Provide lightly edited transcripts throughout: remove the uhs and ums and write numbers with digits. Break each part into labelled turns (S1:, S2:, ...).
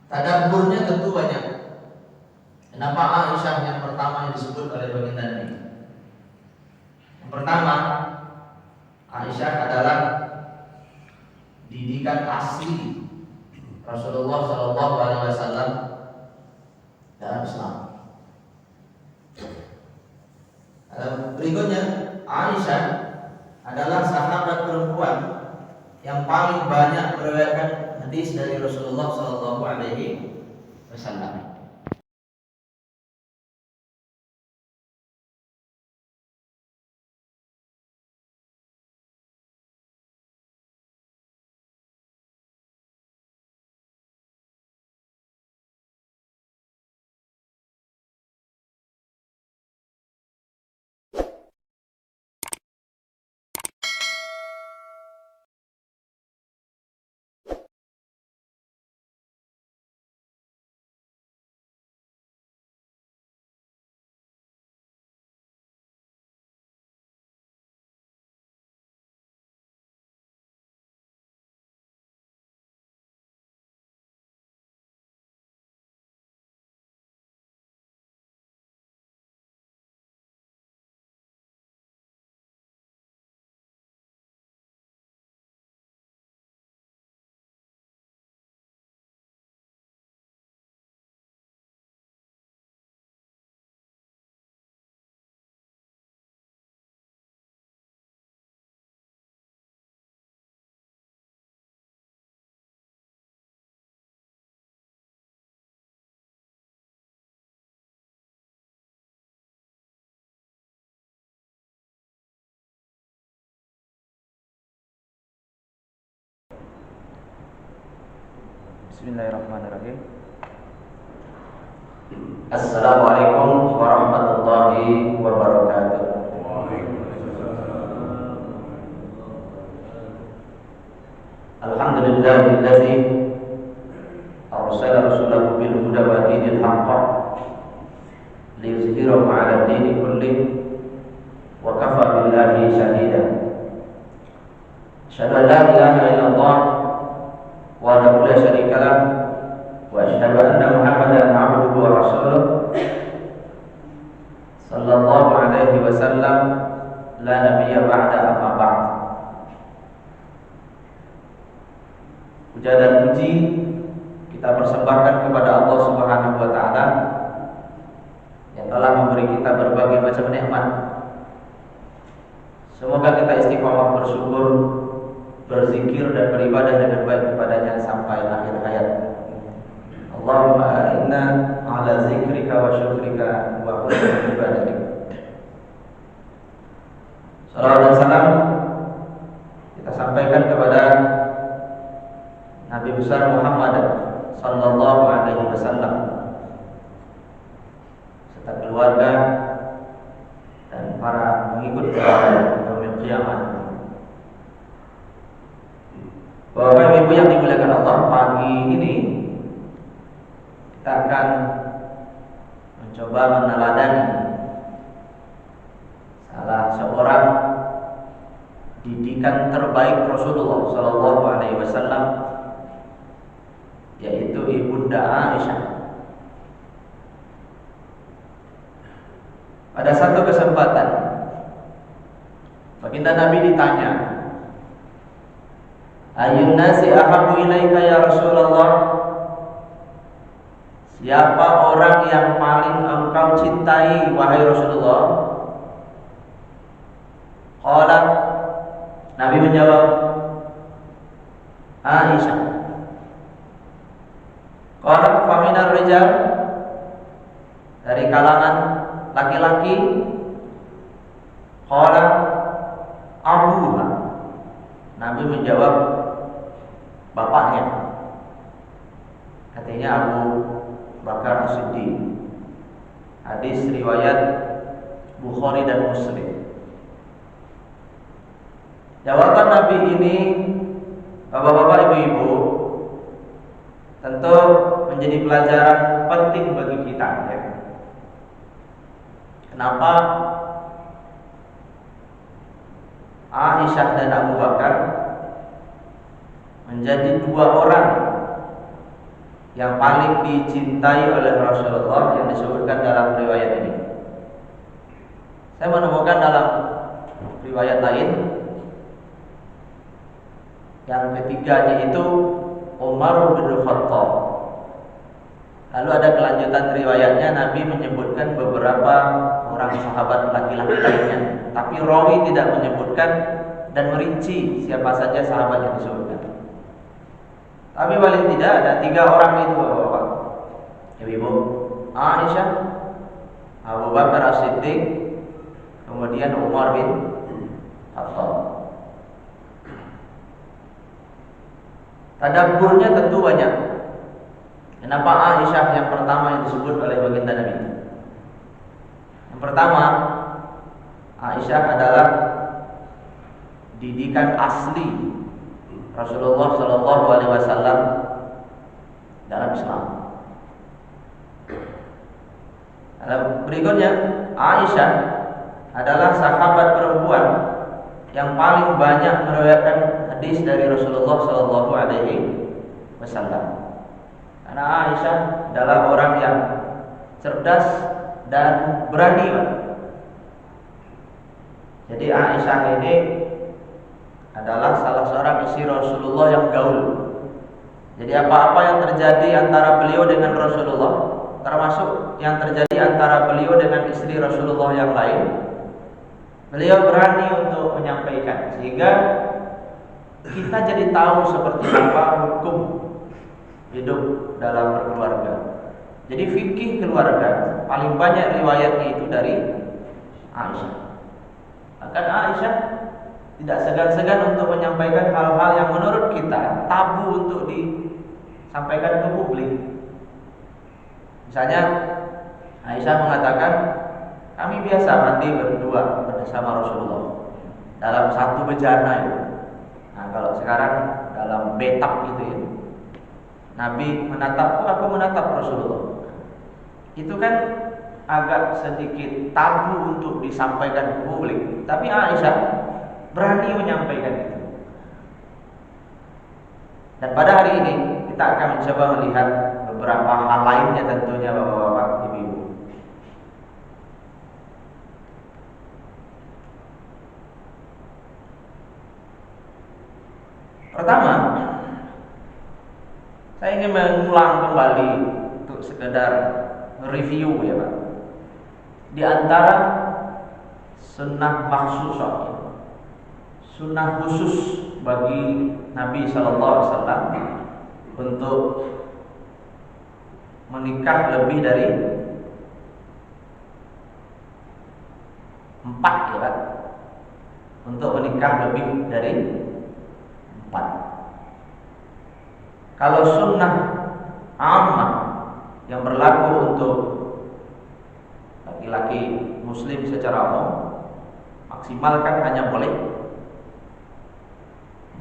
S1: Tadabburnya tentu banyak. Kenapa Aisyah yang pertama yang disebut oleh baginda Nabi? Yang pertama, Aisyah adalah didikan asli Rasulullah Shallallahu Alaihi Wasallam dalam Islam. Berikutnya, Aisyah adalah sahabat perempuan yang paling banyak meriwayatkan hadis dari Rasulullah Shallallahu Alaihi Wasallam.
S2: Bismillahirrahmanirrahim.
S1: Assalamualaikum warahmatullahi wabarakatuh. Alhamdulillahilladzi arsala rasulahu bil huda wa dinil haqq liyuzhirahu 'ala ad-dini kullih wa kafa billahi shahida. Asyhadu an la ilaha illallah wahdahu la syarika lah wa asyhadu anna Muhammadan 'abduhu wa rasuluh sallallahu alaihi wasallam la nabiyya ba'da amma ba'd. Puja dan puji kita persembahkan kepada Allah Subhanahu wa taala yang telah memberi kita berbagai macam nikmat. Semoga kita istiqomah bersyukur, berzikir dan beribadah dengan baik kepadanya sampai akhir hayat. Allahumma inna ala zikrika wa syukrika wa husni ibadatik. Salawat dan salam kita sampaikan kepada Nabi besar Muhammad sallallahu alaihi wasallam serta keluarga dan para pengikut pada yaumil qiyamah. Bapak Ibu yang dimuliakan Allah, pagi ini kita akan mencoba meneladani salah seorang didikan terbaik Rasulullah Sallallahu Alaihi Wasallam, yaitu Ibunda Aisyah. Pada satu kesempatan, baginda Nabi ditanya, Ayyun nasi ahabbu ilaika ya Rasulullah? Siapa orang yang paling engkau cintai wahai Rasulullah? Qala, Nabi menjawab, Aisyah. Qala faminar rijal, dari kalangan laki-laki? Qala abuha. Nabi menjawab, bapaknya. Artinya Abu Bakar As-Siddiq. Hadis riwayat Bukhari dan Muslim. Jawaban Nabi ini, bapak-bapak, ibu-ibu, tentu menjadi pelajaran penting bagi kita, ya. Kenapa Aisyah dan Abu Bakar menjadi dua orang yang paling dicintai oleh Rasulullah yang disebutkan dalam riwayat ini. Saya menemukan dalam riwayat lain yang ketiganya itu Umar bin Khattab. Lalu ada kelanjutan riwayatnya, Nabi menyebutkan beberapa orang sahabat laki-laki lainnya, tapi rawi tidak menyebutkan dan merinci siapa saja sahabat yang disebutkan. Tapi paling tidak ada 3 orang itu, Bapak, Ibu, Aisyah, Abu Bakar As-Siddiq, kemudian Umar bin Khattab. Tadabburnya tentu banyak. Kenapa Aisyah yang pertama yang disebut oleh baginda Nabi? Yang pertama, Aisyah adalah didikan asli Rasulullah Shallallahu Alaihi Wasallam dalam Islam. Berikutnya, Aisyah adalah sahabat perempuan yang paling banyak meriwayatkan hadis dari Rasulullah Shallallahu Alaihi Wasallam. Karena Aisyah adalah orang yang cerdas dan berani, Pak. Jadi Aisyah ini adalah salah seorang istri Rasulullah yang gaul. Jadi apa-apa yang terjadi antara beliau dengan Rasulullah, termasuk yang terjadi antara beliau dengan istri Rasulullah yang lain, beliau berani untuk menyampaikan, sehingga kita jadi tahu seperti apa hukum hidup dalam berkeluarga. Jadi fikih keluarga paling banyak riwayatnya itu dari Aisyah. Bahkan Aisyah tidak segan-segan untuk menyampaikan hal-hal yang menurut kita tabu untuk disampaikan ke publik. Misalnya Aisyah mengatakan, kami biasa mandi berdua bersama Rasulullah dalam satu bejana itu. Nah, kalau sekarang dalam betap gitu ya, Nabi menatapku, aku menatap Rasulullah. Itu kan agak sedikit tabu untuk disampaikan ke publik, tapi Aisyah berani menyampaikan itu. Dan pada hari ini kita akan mencoba melihat beberapa hal lainnya tentunya, Bapak-bapak, Ibu-ibu. Pertama, saya ingin mengulang kembali untuk sekedar review ya, Pak. Di antara sunnah maksusah, sunnah khusus bagi Nabi Sallallahu Alaihi Wasallam untuk menikah lebih dari 4 ya, Pak. Untuk menikah lebih dari 4. Kalau sunnah ammah yang berlaku untuk laki-laki muslim secara umum, maksimalkan hanya boleh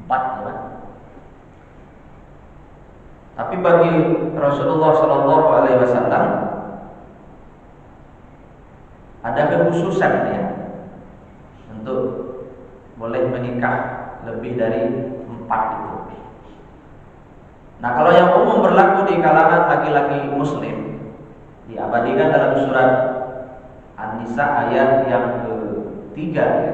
S1: 4 ya. Tapi bagi Rasulullah Shallallahu Alaihi Wasallam ada kekhususan ya untuk boleh menikah lebih dari 4 itu. Nah, kalau yang umum berlaku di kalangan laki-laki muslim diabadikan dalam surat An-Nisa ayat yang ke-3 ya.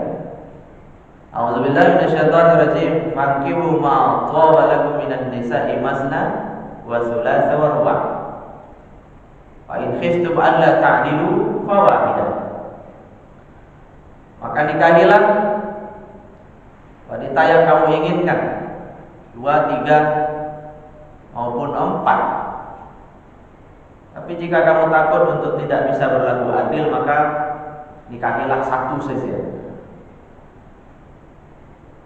S1: A'udzubillahi minasyaitonirrajim. Fankihu ma thaba lakum minan nisa'i masna wa thulatha wa ruba'. Fa in khiftum alla ta'dilu fawahidah. Maka nikahilah wanita yang kamu inginkan 2, 3 maupun 4. Tapi jika kamu takut untuk tidak bisa berlaku adil, maka nikahilah 1 saja.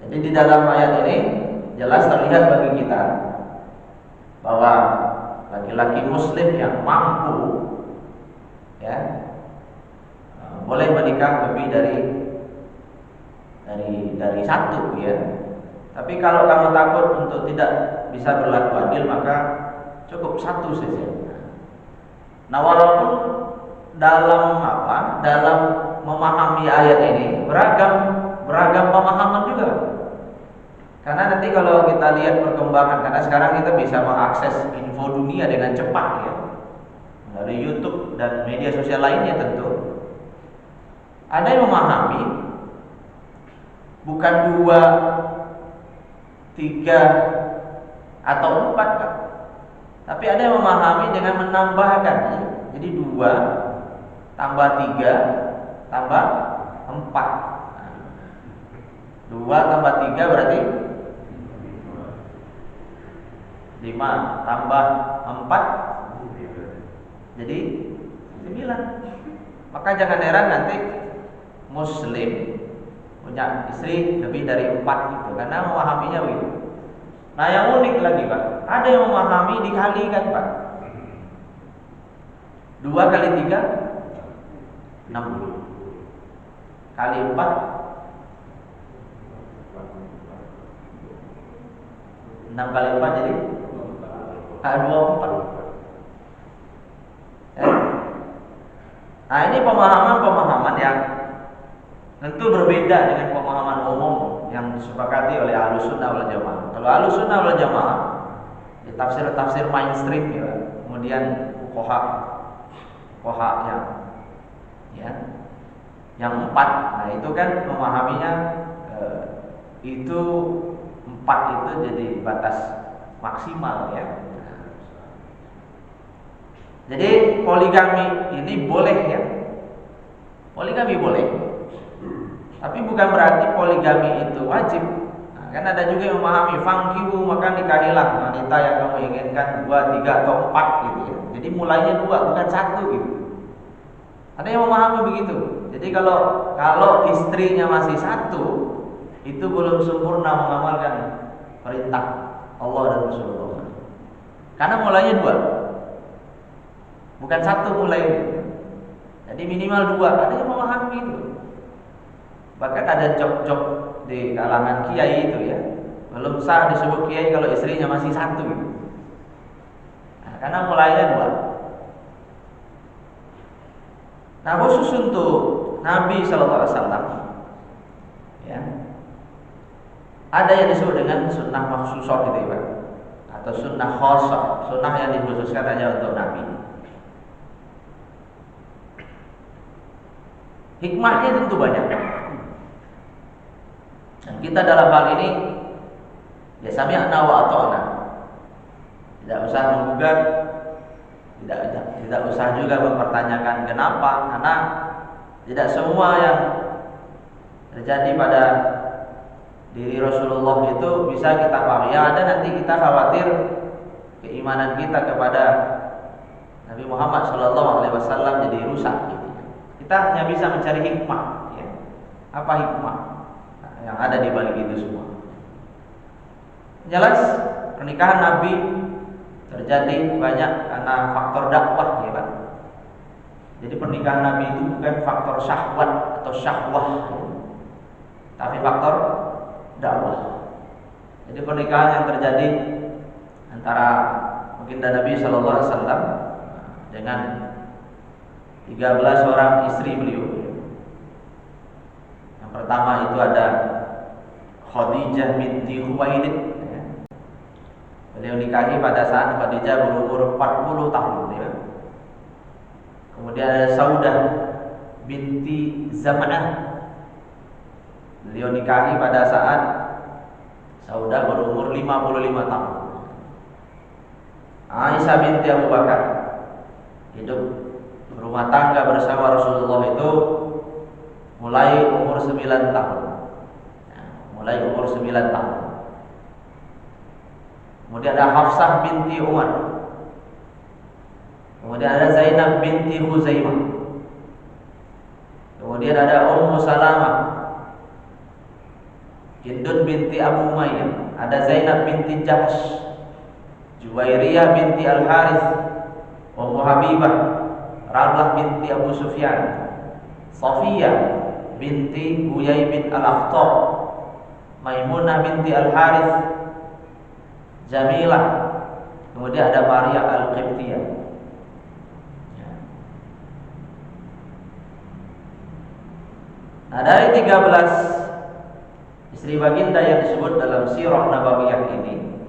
S1: Jadi di dalam ayat ini jelas terlihat bagi kita bahwa laki-laki muslim yang mampu ya boleh menikah lebih dari 1 ya. Tapi kalau kamu takut untuk tidak bisa berlaku adil, maka cukup 1 saja. Nah, walaupun dalam memahami ayat ini beragam pemahaman juga. Karena nanti kalau kita lihat perkembangan, karena sekarang kita bisa mengakses info dunia dengan cepat ya, dari YouTube dan media sosial lainnya tentu. Ada yang memahami bukan 2, 3 atau 4 kan? Tapi ada yang memahami dengan menambahkan ya. Jadi 2 tambah 3 tambah 4. 2 tambah 3 berarti 5 tambah 4 jadi 9. Maka jangan heran nanti Muslim punya istri lebih dari 4 gitu, karena memahaminya begitu. Nah yang unik lagi Pak, ada yang memahami dikalikan Pak. 2 kali 3 6 kali 4 6 kali 4 jadi 24 ya. Nah ini pemahaman-pemahaman yang tentu berbeda dengan pemahaman umum yang disepakati oleh Ahlussunnah wal Jamaah. Kalau Ahlussunnah wal Jamaah di tafsir-tafsir mainstream ya, kemudian fuqaha yang 4. Nah itu kan memahaminya itu 4 itu jadi batas maksimal ya. Jadi poligami ini boleh ya. Poligami boleh. Tapi bukan berarti poligami itu wajib. Nah, kan ada juga yang memahami fangkihu maka nikahilah wanita yang kamu inginkan 2, 3 atau 4 gitu ya. Jadi mulainya 2 bukan 1 gitu. Ada yang memahami begitu. Jadi kalau istrinya masih 1 itu belum sempurna mengamalkan perintah Allah dan Rasulullah. Karena mulainya 2. Bukan 1 mulai. Jadi minimal 2. Ada yang memahami itu. Bahkan ada job-job di kalangan kiai itu ya, belum sah disebut kiai kalau istrinya masih 1 gitu. Nah, karena mulainya 2. Nah khusus untuk Nabi SAW ya, ada yang disebut dengan sunnah maksusah gitu ya Pak, atau sunnah khosah, sunnah yang dikhususkan hanya untuk Nabi. Hikmahnya tentu banyak. Dan kita dalam hal ini ya sami'na wa ata'na. Tidak usah menggugat, tidak usah juga mempertanyakan kenapa, karena tidak semua yang terjadi pada diri Rasulullah itu bisa kita pahami. Ya ada nanti kita khawatir keimanan kita kepada Nabi Muhammad SAW jadi rusak gitu. Kita hanya bisa mencari hikmah ya. Apa hikmah yang ada di balik itu semua? Jelas pernikahan Nabi terjadi banyak karena faktor dakwah ya Pak. Jadi pernikahan Nabi itu bukan faktor syahwat atau syahwah ya, tapi faktor dakwah. Jadi pernikahan yang terjadi antara baginda Nabi SAW dengan 13 orang istri beliau. Yang pertama itu ada Khadijah binti Khuwailid ya. Beliau nikahi pada saat Khadijah berumur 40 tahun ya. Kemudian ada Saudah binti Zam'ah. Beliau nikahi pada saat Saudah berumur 55 tahun. Aisyah binti Abu Bakar hidup berumah tangga bersama Rasulullah itu mulai umur 9 tahun. Mulai umur 9 tahun. Kemudian ada Hafsah binti Umar. Kemudian ada Zainab binti Huzaimah. Kemudian ada Ummu Salamah, Hindun binti Abu Umayyah. Ada Zainab binti Jahsh, Juwairiyah binti Al-Harith, Ummu Habibah, Ramlah binti Abu Sufyan, Safiyah binti Huyai bin Al-Akhtab, Maimunah binti Al-Harith, Jamilah. Kemudian ada Maria Al-Qibtiyah. Nah dari 13 istri baginda yang disebut dalam sirah nabawiyah ini,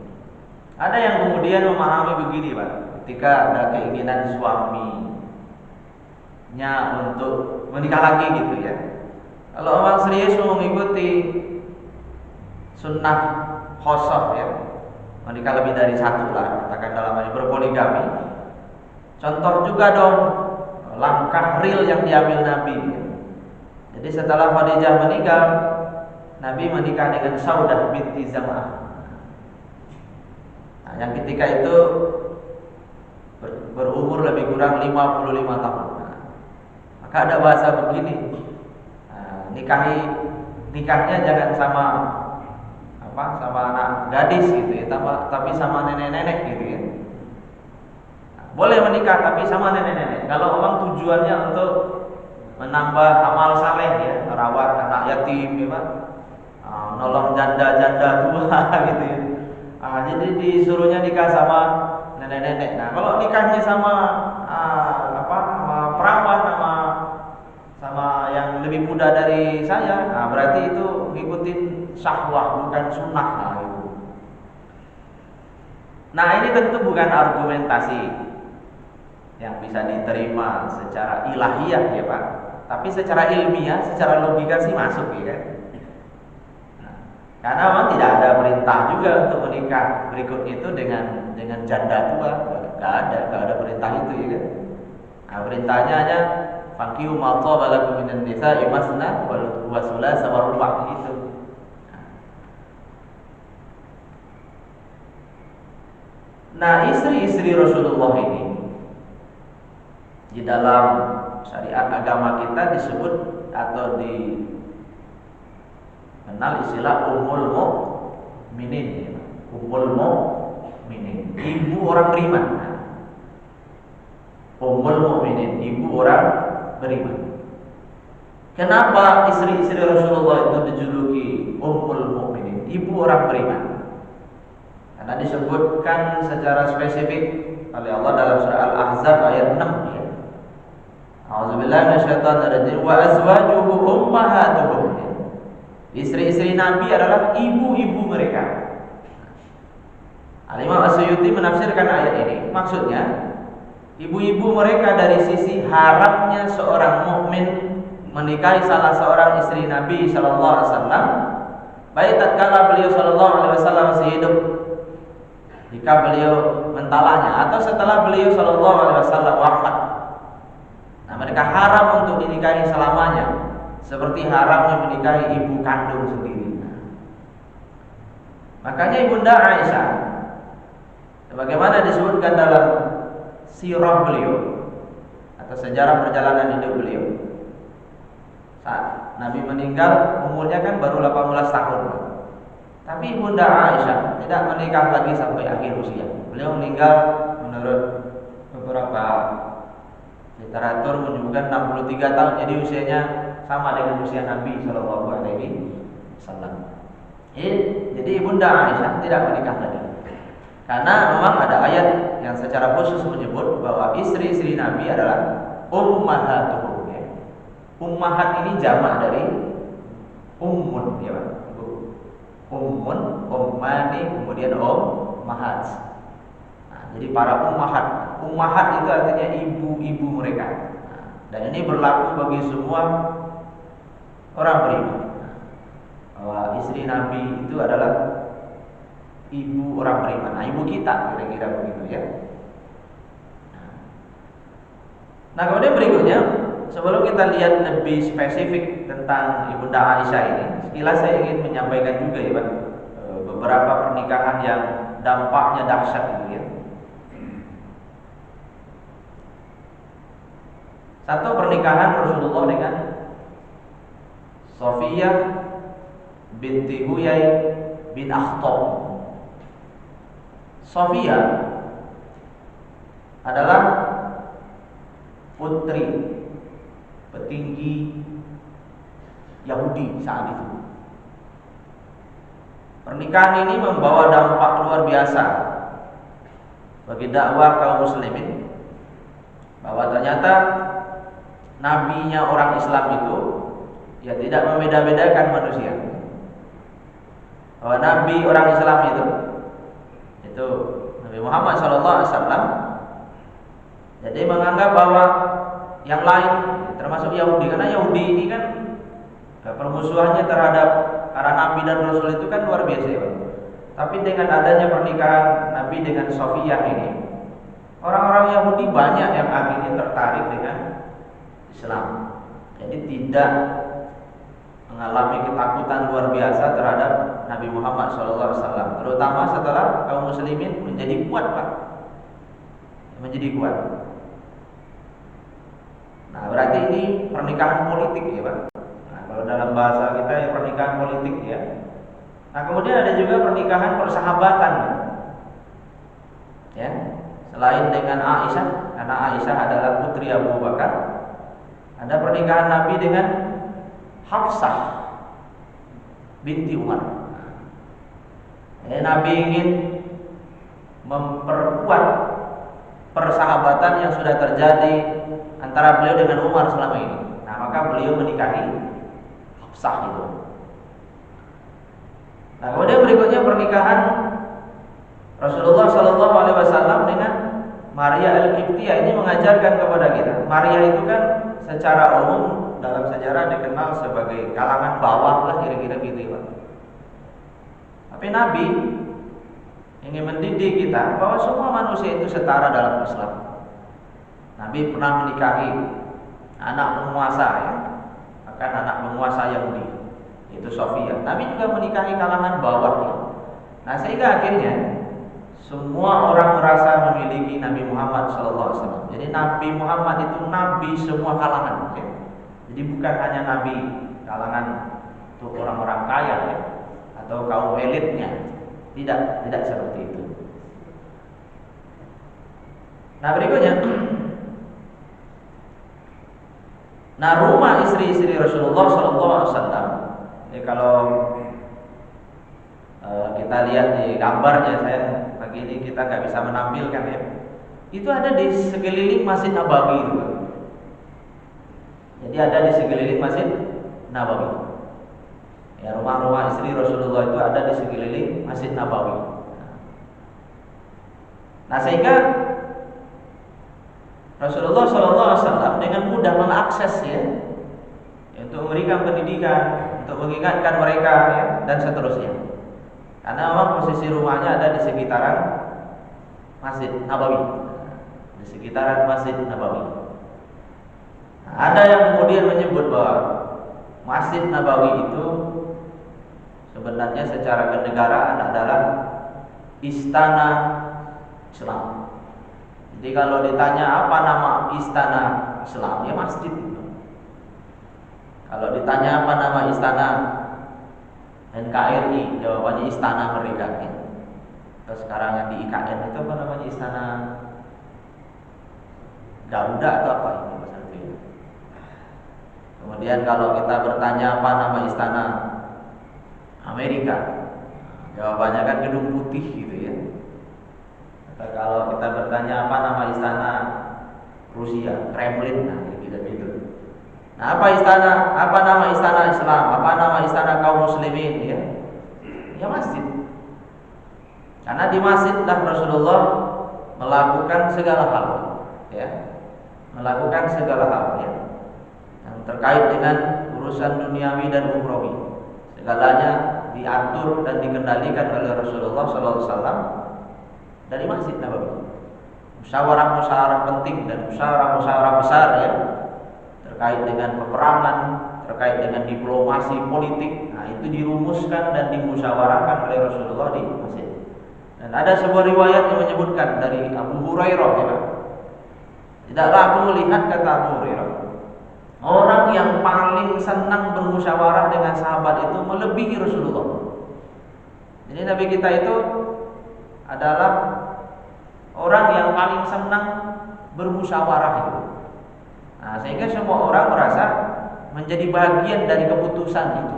S1: ada yang kemudian memahami begini, Pak. Ketika ada keinginan suaminya untuk menikah lagi gitu ya. Kalau orang serius mau mengikuti sunnah khosoh ya, menikah lebih dari satu lah, katakan dalam hal berpoligami. Contoh juga dong langkah real yang diambil Nabi ya. Jadi setelah Khadijah meninggal, Nabi menikah dengan Saudah binti Zam'ah. Nah, yang ketika itu berumur lebih kurang 55 tahun. Nah, maka ada bahasa begini, nikahnya jangan sama anak gadis gitu ya, tapi sama nenek-nenek gitu ya. Nah, boleh menikah tapi sama nenek-nenek. Kalau memang tujuannya untuk menambah amal saleh ya, merawat anak yatim ya Pak, nolong janda-janda tua gitu ya. Jadi disuruhnya nikah sama nenek-nenek. Nah, kalau nikahnya sama sama perawan, sama yang lebih muda dari saya, berarti itu ngikutin syahwah bukan sunnah. Gitu. Nah, ini tentu bukan argumentasi yang bisa diterima secara ilahiyah ya Pak, tapi secara ilmiah, secara logika sih masuk ya kan. Karena memang tidak ada perintah juga untuk menikah berikutnya itu dengan janda tua, nggak ada perintah itu ya kan. Nah, perintahnya hanya fankihu ma thaba lakum minan nisa'i masna wa thulatha wa ruba' gitu. Nah, istri-istri Rasulullah ini di dalam syariat agama kita disebut atau dikenal istilah ummul mukminin, ummul mukminin, ibu orang beriman. Ummul mukminin, ibu orang beriman. Kenapa istri-istri Rasulullah itu dijuluki ummul mukminin, ibu orang beriman? Karena disebutkan secara spesifik oleh Allah dalam surah Al-Ahzab ayat 6 ya. A'udzubillahi minasyaitonir rajim wa azwajuhu ummahatuhum. Istri-istri Nabi adalah ibu-ibu mereka. Al-Imam As-Suyuti menafsirkan ayat ini, maksudnya ibu-ibu mereka dari sisi haramnya seorang mukmin menikahi salah seorang istri Nabi sallallahu alaihi wasallam, baik tatkala beliau sallallahu alaihi wasallam masih hidup, jika beliau mentalaknya, atau setelah beliau sallallahu alaihi wasallam wafat. Nah, mereka haram untuk dinikahi selamanya, seperti haramnya menikahi ibu kandung sendiri. Makanya Ibunda Aisyah, sebagaimana disebutkan dalam sirah beliau atau sejarah perjalanan hidup beliau, saat Nabi meninggal umurnya kan baru 18 tahun. Tapi Ibunda Aisyah tidak menikah lagi sampai akhir usia. Beliau meninggal menurut beberapa literatur menunjukkan 63 tahun. Jadi usianya sama dengan usia Nabi Shallallahu Alaihi Wasallam. Jadi Ibunda Aisyah tidak menikah lagi. Karena memang ada ayat yang secara khusus menyebut bahwa istri-istri Nabi adalah ummahatuhum. Ya. Ummahat ini jamak dari ummun, ya Pak. Ummun, ummani, kemudian ummahat. Nah, jadi para ummahat itu artinya ibu-ibu mereka. Nah, dan ini berlaku bagi semua orang beriman. Bahwa istri Nabi itu adalah ibu orang beriman. Nah, ibu kita kira-kira begitu ya. Nah, kemudian berikutnya, sebelum kita lihat lebih spesifik tentang Ibunda Aisyah ini, sekilas saya ingin menyampaikan juga ya Pak, beberapa pernikahan yang dampaknya dahsyat gitu ya. Satu, pernikahan Rasulullah dengan Sofiyah binti Huyai bin Akhtab. Sofiyah adalah putri petinggi Yahudi saat itu. Pernikahan ini membawa dampak luar biasa bagi dakwah kaum muslimin, bahwa ternyata nabinya orang Islam itu ya tidak membeda-bedakan manusia. bahwa Nabi orang Islam itu Nabi Muhammad SAW, jadi menganggap bahwa yang lain termasuk Yahudi, karena Yahudi ini kan permusuhannya terhadap para Nabi dan Rasul itu kan luar biasa ya. Tapi dengan adanya pernikahan Nabi dengan Sofiyah ini, orang-orang Yahudi banyak yang akhirnya tertarik dengan Islam. Jadi tidak mengalami ketakutan luar biasa terhadap Nabi Muhammad SAW, terutama setelah kaum muslimin menjadi kuat, Pak. Menjadi kuat. Nah, berarti ini pernikahan politik ya, Pak. Nah, kalau dalam bahasa kita ya pernikahan politik ya. Nah, kemudian ada juga pernikahan persahabatan. Ya. Selain dengan Aisyah, karena Aisyah adalah putri Abu Bakar, ada pernikahan Nabi dengan Hafsah binti Umar. Jadi Nabi ingin memperkuat persahabatan yang sudah terjadi antara beliau dengan Umar selama ini. Nah, maka beliau menikahi Hafsah itu. Nah, kemudian berikutnya pernikahan Rasulullah SAW dengan Maria Al-Qibtiyah. Ini mengajarkan kepada kita, Maria itu kan secara umum dalam sejarah dikenal sebagai kalangan bawah lah, kira-kira gitu ya. Tapi Nabi ingin mendidik kita bahwa semua manusia itu setara dalam Islam. Nabi pernah menikahi anak penguasa ya, bahkan anak penguasa Yahudi, itu Sofia. Nabi juga menikahi kalangan bawah ya. Nah, sehingga akhirnya semua orang merasa memiliki Nabi Muhammad SAW. Jadi Nabi Muhammad itu Nabi semua kalangan ya. Jadi bukan hanya Nabi kalangan untuk orang-orang kaya ya, atau kaum elitnya. Tidak seperti itu. Nah, berikutnya, nah, rumah istri-istri Rasulullah SAW. Jadi kalau kita lihat di gambarnya, saya pagi ini kita nggak bisa menampilkan ya. Itu ada di sekeliling Masjid Nabawi itu. Jadi ada di sekeliling Masjid Nabawi. Ya, rumah-rumah istri Rasulullah itu ada di sekeliling Masjid Nabawi. Nah, sehingga Rasulullah SAW dengan mudah mengakses ya, untuk memberikan pendidikan, untuk mengingatkan mereka ya, dan seterusnya. Karena memang posisi rumahnya ada di sekitaran Masjid Nabawi, di sekitaran Masjid Nabawi. Nah, ada yang kemudian menyebut bahwa Masjid Nabawi itu sebenarnya secara kenegaraan adalah istana Islam. Jadi kalau ditanya apa nama istana Islam, ya masjid itu. Kalau ditanya apa nama istana NKRI, jawabannya istana mereka. Ya. Terus sekarang yang di IKN itu apa namanya, istana Garuda atau apa ini bahasa Indonesia. Kemudian kalau kita bertanya apa nama istana Amerika, jawabannya kan Gedung Putih gitu ya. Atau kalau kita bertanya apa nama istana Rusia, Kremlin, nah gitu. Nah, apa nama istana Islam, apa nama istana kaum muslimin ya? Ya masjid. Karena di masjidlah Rasulullah melakukan segala hal ya. Melakukan segala hal ya. Yang terkait dengan urusan duniawi dan ukhrawi. Segalanya diatur dan dikendalikan oleh Rasulullah SAW dari Masjid Nabawi. Musyawarah-musyawarah penting dan musyawarah-musyawarah besar ya, terkait dengan peperangan, terkait dengan diplomasi politik, nah itu dirumuskan dan dimusyawarahkan oleh Rasulullah di masjid. Dan ada sebuah riwayat yang menyebutkan dari Abu Hurairah ya, tidaklah aku melihat, kata Abu Hurairah, orang yang paling senang bermusyawarah dengan sahabat itu melebihi Rasulullah. Jadi Nabi kita itu adalah orang yang paling senang bermusyawarah itu. Nah, sehingga semua orang merasa menjadi bagian dari keputusan itu.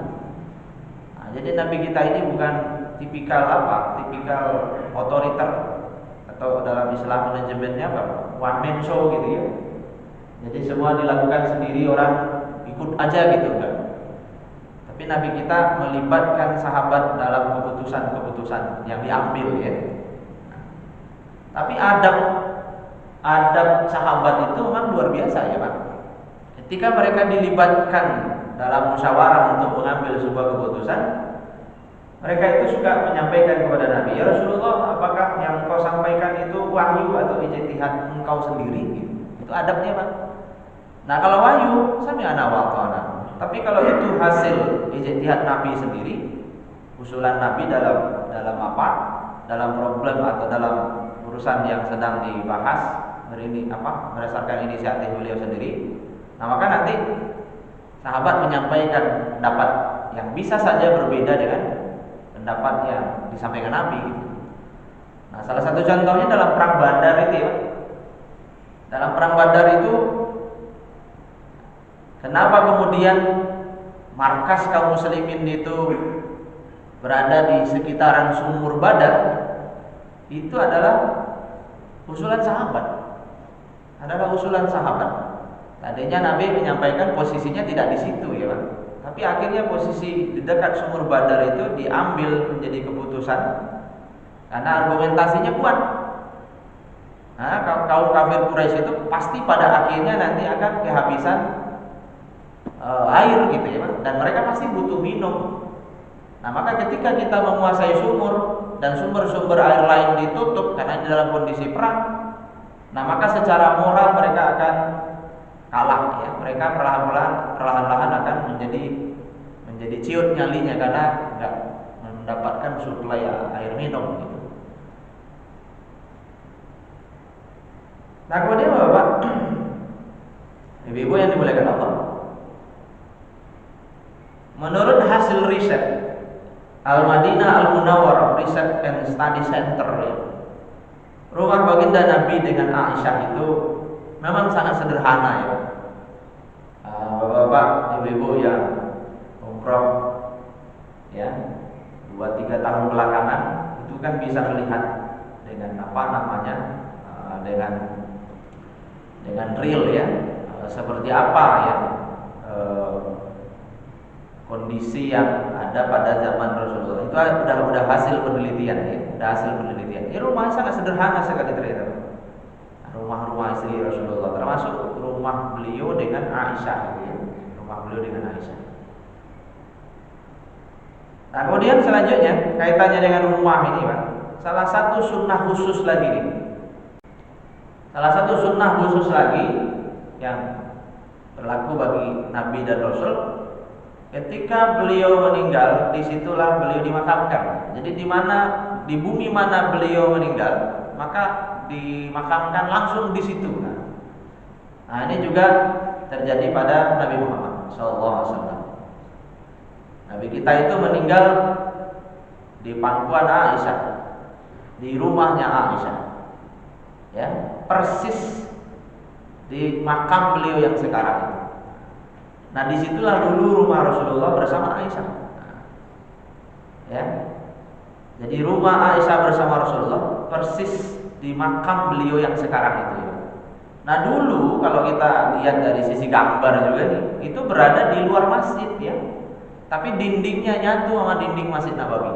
S1: Nah, jadi Nabi kita ini bukan tipikal tipikal otoriter, atau dalam Islam manajemennya one man show gitu ya. Jadi semua dilakukan sendiri, orang ikut aja gitu kan. Tapi Tapi Nabi kita melibatkan sahabat dalam keputusan-keputusan yang diambil ya. Tapi adab sahabat itu memang luar biasa ya Pak. Ketika mereka dilibatkan dalam musyawarah untuk mengambil sebuah keputusan, mereka itu suka menyampaikan kepada Nabi, ya Rasulullah, apakah yang engkau sampaikan itu wahyu atau ijtihad engkau sendiri? Itu adabnya Pak. Nah kalau wahyu, sami'na wa ata'na. Tapi kalau itu hasil ijtihad Nabi sendiri, usulan Nabi dalam apa? Dalam problem atau dalam urusan yang sedang dibahas, berdasarkan inisiatif beliau sendiri. Nah maka nanti sahabat menyampaikan pendapat yang bisa saja berbeda dengan pendapat yang disampaikan Nabi. Nah salah satu contohnya dalam perang Badar itu ya. Dalam perang Badar itu, kenapa kemudian markas kaum muslimin itu berada di sekitaran sumur Badar? Itu adalah usulan sahabat. Tadinya Nabi menyampaikan posisinya tidak di situ ya Pak. Tapi akhirnya posisi di dekat sumur Badar itu diambil menjadi keputusan karena argumentasinya kuat. Nah, kaum kafir Quraisy itu pasti pada akhirnya nanti akan kehabisan air gitu ya Pak. Dan mereka pasti butuh minum. Nah maka ketika kita menguasai sumur dan sumber-sumber air lain ditutup karena di dalam kondisi perang, nah maka secara moral mereka akan kalah ya. Mereka perlahan-lahan akan menjadi ciut nyalinya karena nggak mendapatkan suplai air minum gitu. Nah kemudian Bapak, Ibu-ibu yang dimuliakan Allah, menurut hasil riset Al-Madinah Al-Munawwarah Research and Study Center ya, rumah baginda Nabi dengan Aisyah itu memang sangat sederhana ya. Bapak-bapak, ibu-ibu yang umroh ya 2-3 tahun belakangan itu kan bisa melihat dengan dengan real ya, seperti apa ya kondisi yang ada pada zaman Rasulullah. Itu udah hasil penelitian ya, Ini rumahnya sangat sederhana sekali ternyata. Rumah istri Rasulullah, termasuk rumah beliau dengan Aisyah gitu ya. Nah kemudian selanjutnya kaitannya dengan rumah ini Pak, salah satu sunnah khusus lagi yang berlaku bagi Nabi dan Rasul. Ketika beliau meninggal, disitulah beliau dimakamkan. Jadi di bumi mana beliau meninggal, maka dimakamkan langsung di situ. Nah ini juga terjadi pada Nabi Muhammad SAW. Nabi kita itu meninggal di pangkuan Aisyah, di rumahnya Aisyah, ya persis di makam beliau yang sekarang itu. Nah disitulah dulu rumah Rasulullah bersama Aisyah. Ya, jadi rumah Aisyah bersama Rasulullah persis di makam beliau yang sekarang itu. Nah dulu kalau kita lihat dari sisi gambar juga nih, itu berada di luar masjid ya, tapi dindingnya nyatu sama dinding Masjid Nabawi.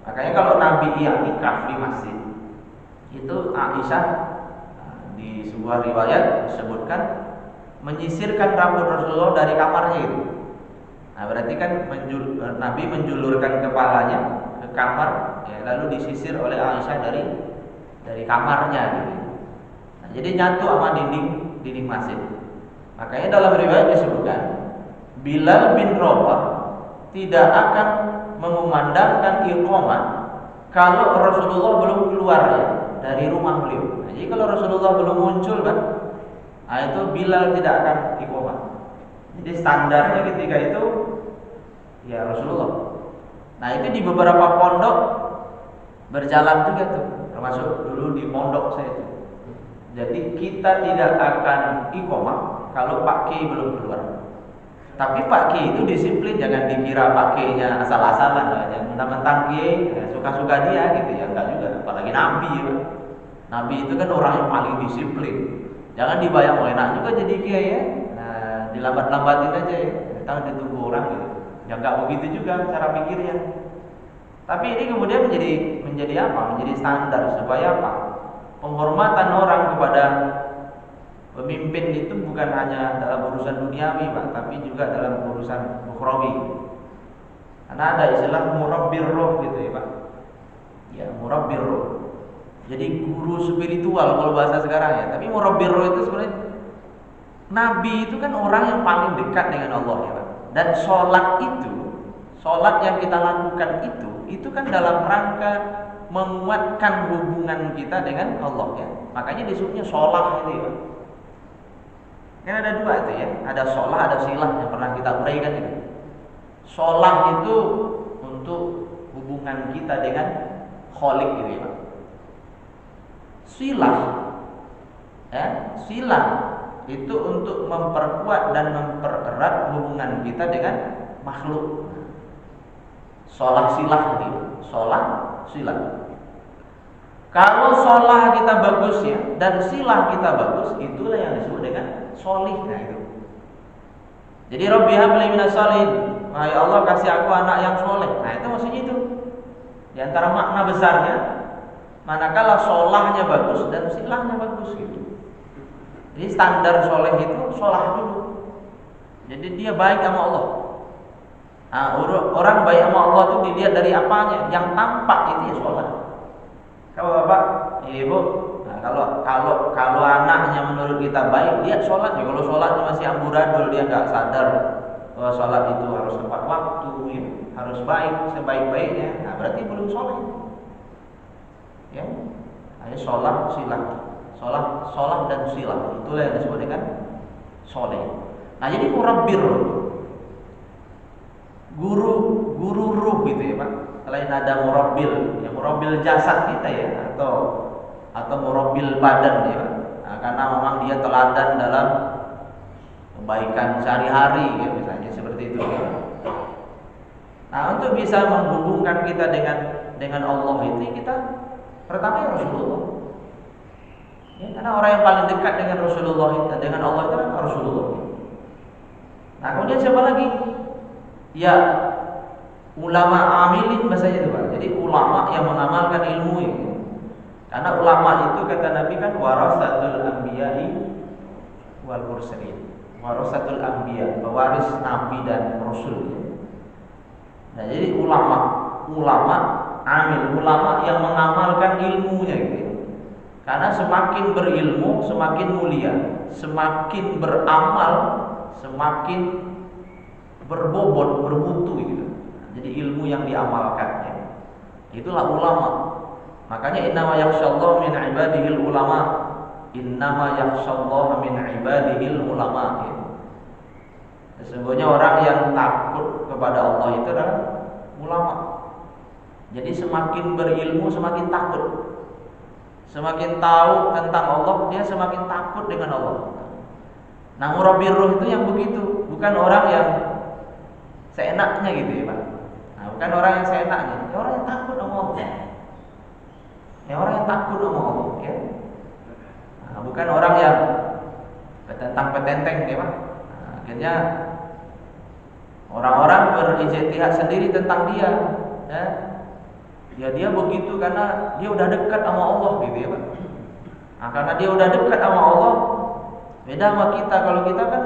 S1: Makanya kalau Nabi i'tikaf di masjid, itu Aisyah di sebuah riwayat disebutkan menyisirkan rambut Rasulullah dari kamarnya itu. Nah berarti kan Nabi menjulurkan kepalanya ke kamar ya, lalu disisir oleh Aisyah dari kamarnya gitu. Nah, jadi nyatu sama dinding masjid. Makanya dalam riwayat disebutkan Bilal bin Rabah tidak akan mengumandangkan iqamah kalau Rasulullah belum keluar ya dari rumah beliau. Nah, jadi kalau Rasulullah belum muncul kan, nah itu Bilal tidak akan iqamah. Jadi standarnya ketika itu ya Rasulullah. Nah itu di beberapa pondok berjalan juga tuh, termasuk dulu di pondok saya itu. Jadi kita tidak akan iqamah kalau Pak Kiai belum keluar. Tapi Pak Kiai itu disiplin, jangan dikira Pak Kiai-nya asal-asalan, yang mentang-mentang Kiai ya, suka-suka dia gitu ya, enggak juga. Apalagi Nabi ya. Nabi itu kan orang yang paling disiplin. Jangan dibayang enak juga jadi Kiai ya. Nah, dilambat-lambatin aja ya. Tahu ditunggu orang gitu. Ya nggak begitu juga cara pikirnya. Tapi ini kemudian menjadi apa? Menjadi standar supaya apa? Penghormatan orang kepada pemimpin itu bukan hanya dalam urusan duniawi, Pak, tapi juga dalam urusan ukhrawi. Karena ada istilah murabbir roh gitu ya, Pak. Ya, murabbir roh. Jadi guru spiritual kalau bahasa sekarang ya. Tapi murabbir roh itu sebenarnya Nabi itu kan orang yang paling dekat dengan Allah ya, Pak. Dan sholat yang kita lakukan itu kan dalam rangka menguatkan hubungan kita dengan Allah ya. Makanya disebutnya sholat itu ya. Kan ada dua itu ya, ada sholat, ada silah yang pernah kita uraikan itu. Sholat itu untuk hubungan kita dengan Khalik gitu ya, Pak. Silah itu untuk memperkuat dan mempererat hubungan kita dengan makhluk. Sholat silah gitu, sholat silah. Kalau sholat kita bagus ya dan silah kita bagus, itulah yang disebut dengan sholih. Nah itu. Jadi Rabbi habli minas sholihin, wahai Allah kasih aku anak yang soleh. Nah itu maksudnya itu. Di antara makna besarnya, manakala sholahnya bagus dan silahnya bagus gitu. Jadi standar soleh itu sholah dulu. Jadi dia baik sama Allah. Nah, orang baik sama Allah itu dilihat dari apanya? Yang tampak itu ya sholat. Kalau Bapak, Ibu, nah, kalau anaknya menurut kita baik, dia sholat ya. Kalau sholatnya masih amburadul, dia nggak sadar bahwa sholat itu harus tepat waktu, ya, harus baik sebaik-baiknya. Nah, berarti belum sholat. Ya, hanya sholat silah, sholat dan silah. Itulah yang disebut dengan soleh. Nah, jadi murabbir, guru ruh gitu ya, Pak. Selain ada murabbil, ya murabbil jasad kita ya, atau murabbil badan ya, Pak. Nah, karena memang dia teladan dalam kebaikan sehari-hari ya, misalnya seperti itu ya. Nah, untuk bisa menghubungkan kita dengan Allah itu kita pertama ya Rasulullah. Ya, karena orang yang paling dekat dengan Rasulullah itu, dengan Allah itu adalah Rasulullah. Nah, kemudian siapa lagi? Ya, ulama amilin bahasanya itu, Pak. Jadi ulama yang mengamalkan ilmu ini. Karena ulama itu kata Nabi kan warasatul anbiya'i wal mursalin. Warasatul anbiya, pewaris nabi dan rasul. Nah, jadi ulama amil, ulama yang mengamalkan ilmunya gitu. Karena semakin berilmu semakin mulia, semakin beramal semakin berbobot, bermutu gitu. Jadi ilmu yang diamalkannya. Itulah ulama. Makanya innama yakhshallahu min ibadihil ulama. Innama yakhshallahu min ibadihil ulama. Gitu. Sesungguhnya orang yang takut kepada Allah itu adalah ulama. Jadi semakin berilmu semakin takut. Semakin tahu tentang Allah, dia semakin takut dengan Allah. Nah, murabbir ruh itu yang begitu, bukan orang yang seenaknya gitu ya, Pak. Nah, bukan orang yang seenaknya, ya orang yang takut sama Allah. Ya orang yang takut sama Allah, ya. Nah, bukan orang yang petentang-petenteng ya, Pak. Nah, akhirnya orang-orang berijtihad sendiri tentang dia, ya. Ya dia begitu karena dia udah dekat sama Allah gitu ya, Pak. Nah, karena dia udah dekat sama Allah, beda sama kita. Kalau kita kan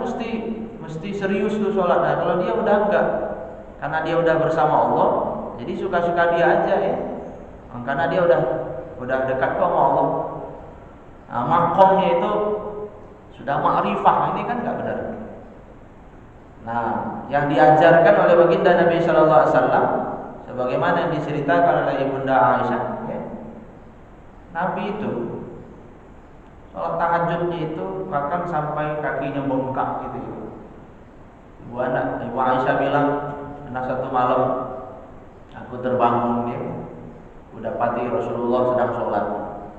S1: mesti serius tuh sholat. Nah, kalau dia udah enggak, karena dia udah bersama Allah, jadi suka-suka dia aja ya. Nah, karena dia udah dekat kok sama Allah. Nah, makomnya itu sudah ma'rifah, ini kan enggak benar. Nah, yang diajarkan oleh baginda Nabi Sallallahu Alaihi Wasallam, sebagaimana yang diceritakan oleh Ibunda Aisyah, ya, Nabi itu sholat tahajudnya itu bahkan sampai kakinya bengkak gitu. Ibu Aisyah bilang, pernah satu malam aku terbangun ya, udah pati Rasulullah sedang sholat.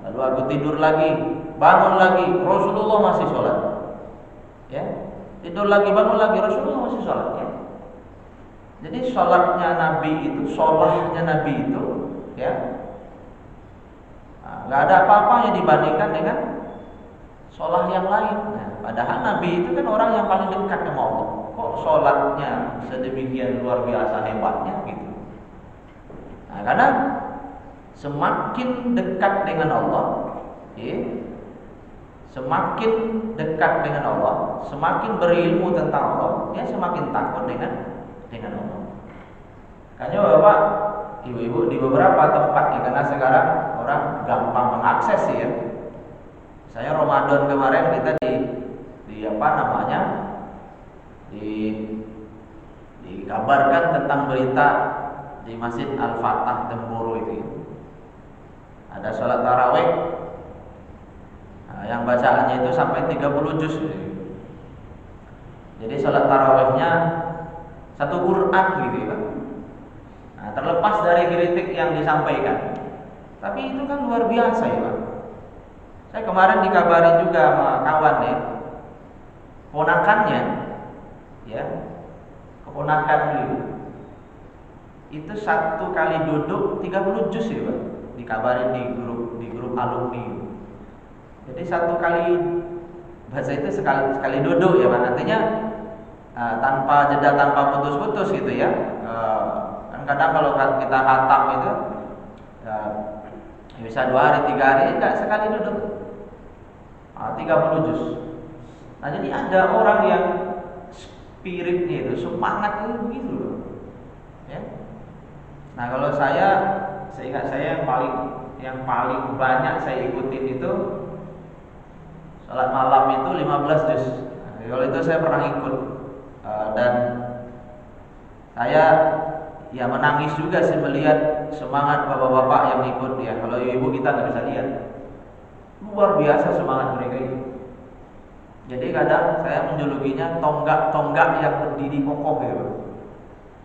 S1: Lalu aku tidur lagi, bangun lagi, Rasulullah masih sholat. Ya, tidur lagi, bangun lagi, Rasulullah masih sholat. Ya. Jadi sholatnya Nabi itu, sholahnya Nabi itu, ya, nggak ada apa-apa yang dibandingkan dengan sholah yang lain. Nah, padahal Nabi itu kan orang yang paling dekat sama Allah. kok sholatnya sedemikian luar biasa hebatnya gitu. Nah, karena semakin dekat dengan Allah, ya, semakin dekat dengan Allah, semakin berilmu tentang Allah, dia semakin takut dengan Allah. Makanya Bapak, Ibu-ibu di beberapa tempat ya, karena sekarang orang gampang mengakses ya. Saya Ramadan kemarin kita di apa namanya? Dikabarkan tentang berita di Masjid Al-Fatah Temboro itu. Ada sholat tarawih. Nah, yang bacaannya itu sampai 30 juz. Jadi sholat tarawihnya satu Quran gitu ya. Nah, terlepas dari kritik yang disampaikan, tapi itu kan luar biasa ya Pak. Saya kemarin dikabari juga sama kawan ya, ponakannya, ya, keponakan beliau, itu satu kali duduk 30 juz ya Pak, dikabarin di grup alumni. Jadi satu kali bahasa itu sekali duduk ya Pak, artinya tanpa jeda, tanpa putus-putus gitu ya. Kadang kalau kita khatam itu ya, bisa 2 hari 3 hari, enggak, sekali duduk 30 juz. Nah, jadi ada orang yang spiritnya itu, semangat itu begitu loh ya. Nah, kalau saya seingat saya yang paling banyak saya ikutin itu salat malam itu 15 juz. Nah, kalau itu saya pernah ikut dan saya ya menangis juga sih melihat semangat bapak-bapak yang ikut ya. Kalau ibu kita nggak bisa lihat, luar biasa semangat mereka itu. Jadi kadang saya menjulukinya tonggak-tonggak yang berdiri kokoh ya.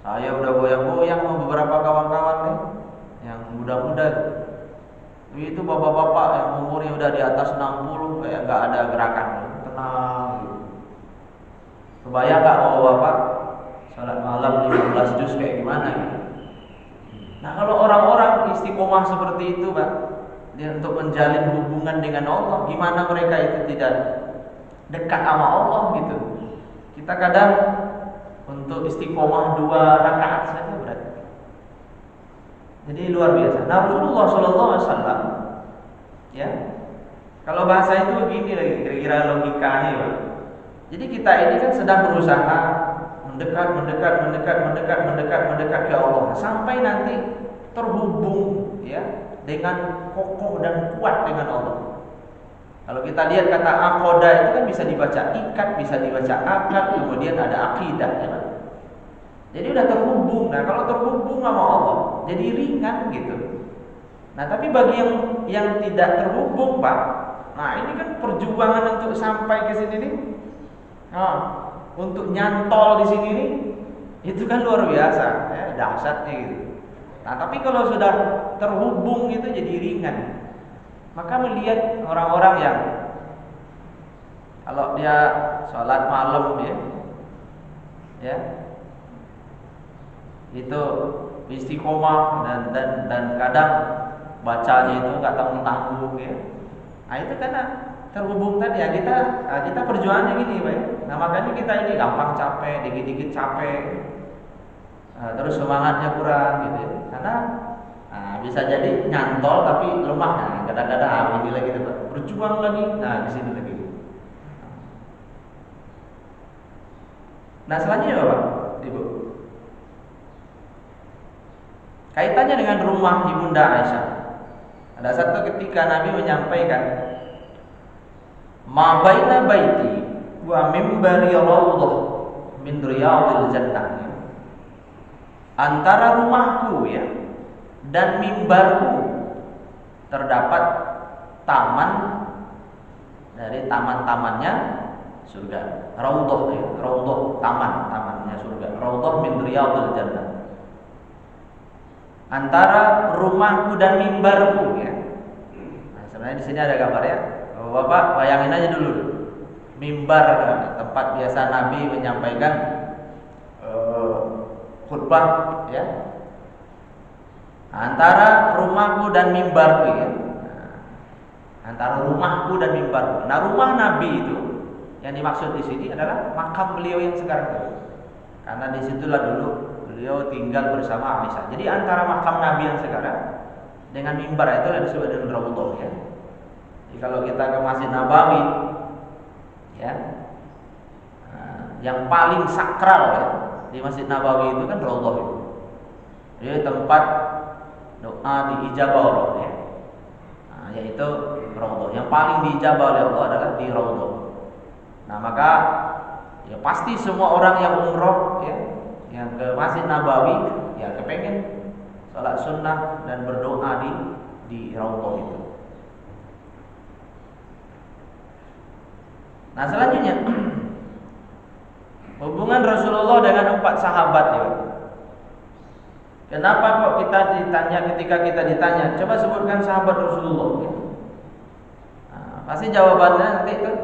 S1: Saya udah goyang-goyang sama beberapa kawan-kawan nih yang muda-muda. Itu bapak-bapak yang umurnya udah di atas 60 kayak nggak ada gerakan, tenang gitu. Kebayang nggak bapak salat malam 15 juz kayak gimana gitu. Nah, kalau orang-orang istiqomah seperti itu Pak, dia untuk menjalin hubungan dengan Allah, gimana mereka itu tidak dekat sama Allah gitu. Kita kadang untuk istiqomah 2 rakaat saja berat. Jadi luar biasa. Nah, Rasulullah SAW ya, kalau bahasa itu begini lagi kira-kira logikanya Pak. Jadi kita ini kan sedang berusaha mendekat ke Allah sampai nanti terhubung ya dengan kokoh dan kuat dengan Allah. Kalau kita lihat kata aqoda itu kan bisa dibaca ikat, bisa dibaca akad, kemudian ada akidah ya Pak. Jadi udah terhubung. Nah, kalau terhubung sama Allah jadi ringan gitu. Nah, tapi bagi yang tidak terhubung Pak, nah ini kan perjuangan untuk sampai ke sini nih. Nah, untuk nyantol di sini nih, itu kan luar biasa, ya, dahsyatnya gitu. Nah, tapi kalau sudah terhubung itu jadi ringan. Maka melihat orang-orang yang kalau dia sholat malam ya, itu istiqomah dan kadang bacanya itu nggak tanggung-tanggung ya. Nah, itu karena terhubung tadi ya, kita perjuangannya gini Pak ya. Nah, makanya kita ini gampang capek, dikit-dikit capek, terus semangatnya kurang gitu ya. Karena bisa jadi nyantol tapi lemah. Nah, kadang-kadang ini lagi Pak, berjuang lagi, nah di sini lagi. Nah, selanjutnya Bapak Ibu, kaitannya dengan rumah Ibunda Aisyah. Ada satu ketika Nabi menyampaikan, ma baina baiti wa mimbari raudhah min riyadil jannah. Antara rumahku ya dan mimbarku terdapat taman dari taman-tamannya surga. Raudhah ya, raudhah tamannya surga. Raudhah min riyadil jannah. Antara rumahku dan mimbarku ya. Nah, sebenarnya di sini ada gambarnya. Bapak bayangin aja dulu. Mimbar tempat biasa Nabi menyampaikan khutbah ya. Antara rumahku dan mimbarku ya. Antara rumahku dan mimbarku. Nah, rumah Nabi itu Yang dimaksud di sini adalah makam beliau yang sekarang itu. Karena disitulah dulu beliau tinggal bersama Aisyah. Jadi antara makam Nabi yang sekarang dengan mimbar itu yang disebut dengan Raudhah ya. Jadi kalau kita ke Masjid Nabawi ya, yang paling sakral ya di Masjid Nabawi itu kan Raudhah itu. Jadi tempat doa diijabah Allah ya. Yaitu Raudhah. Yang paling diijabah oleh Allah adalah di Raudhah. Nah, maka ya pasti semua orang yang umroh ya, yang ke Masjid Nabawi ya kepengen salat sunnah dan berdoa di Raudhah itu. Nah, selanjutnya hubungan Rasulullah dengan 4 sahabat ya. Kenapa kok ketika kita ditanya, coba sebutkan sahabat Rasulullah ya. Nah, pasti jawabannya nanti kan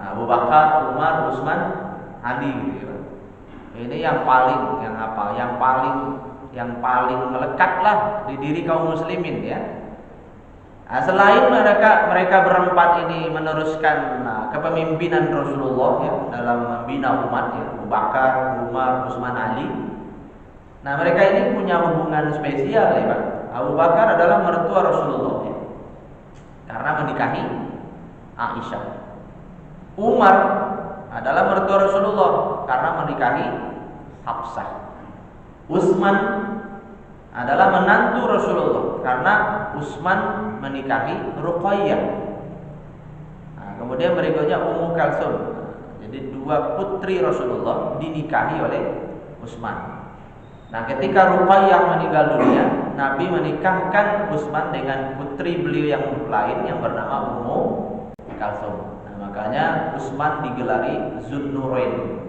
S1: Abu Bakar, Umar, Utsman, Ali gitu ya. Ini yang paling melekat lah di diri kaum muslimin ya. Nah, selain mereka berempat ini meneruskan kepemimpinan Rasulullah ya dalam membina umat ya, Abu Bakar, Umar, Utsman, Ali. Nah, mereka ini punya hubungan spesial ya, Pak. Abu Bakar adalah mertua Rasulullah ya, karena menikahi Aisyah. Umar adalah mertua Rasulullah karena menikahi Hafsah. Utsman adalah menantu Rasulullah karena Utsman menikahi Ruqayyah. Nah, kemudian berikutnya Ummu Kalsum. Jadi 2 putri Rasulullah dinikahi oleh Utsman. Nah, ketika Ruqayyah meninggal dunia, Nabi menikahkan Utsman dengan putri beliau yang lain yang bernama Ummu Kalsum. Makanya Utsman digelari Zunnurain,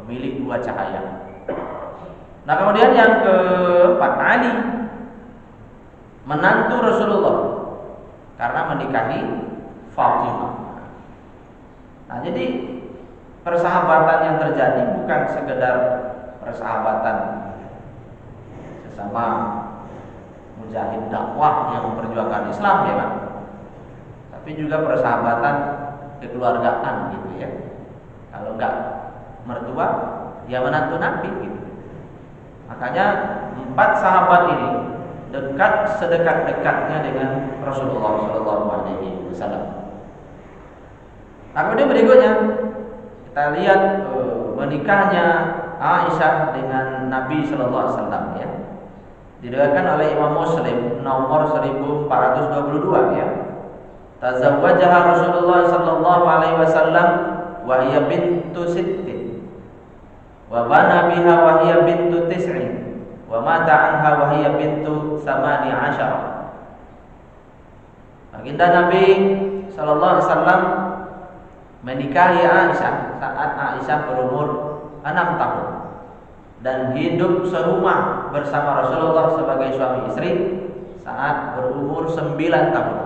S1: pemilik 2 cahaya. Nah, kemudian yang keempat Ali, menantu Rasulullah karena menikahi Fatimah. Nah, jadi persahabatan yang terjadi bukan sekedar persahabatan sesama mujahid dakwah yang memperjuangkan Islam ya kan, tapi juga persahabatan kekeluargaan gitu ya. Kalau enggak mertua, ya menantu Nabi gitu. Makanya 4 sahabat ini dekat sedekat-dekatnya dengan Rasulullah SAW. Nah, kemudian berikutnya kita lihat menikahnya Aisyah dengan Nabi SAW ya. Diriwayatkan oleh Imam Muslim nomor 1422 ya. Tazawwajaha Rasulullah sallallahu alaihi wasallam wa hiya bintu sittin wa bana biha wa hiya bintu tis'in wa mata anha wa hiya bintu 18. Baginda Nabi sallallahu alaihi wasallam menikahi Aisyah saat Aisyah berumur 6 tahun dan hidup serumah bersama Rasulullah sebagai suami istri saat berumur 9 tahun.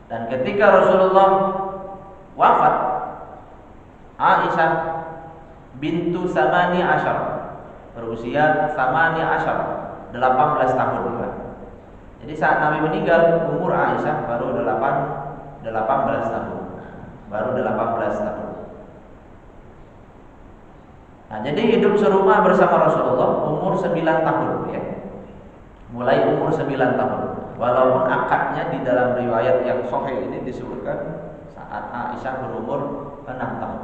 S1: Dan ketika Rasulullah wafat, Aisyah bintu 18 berusia 18 tahun. Jadi saat Nabi meninggal umur Aisyah baru 18 tahun. Baru 18 tahun. Nah, jadi hidup serumah bersama Rasulullah umur 9 tahun ya. Mulai umur 9 tahun. Walaupun akadnya di dalam riwayat yang sahih ini disebutkan saat Aisyah berumur 6 tahun.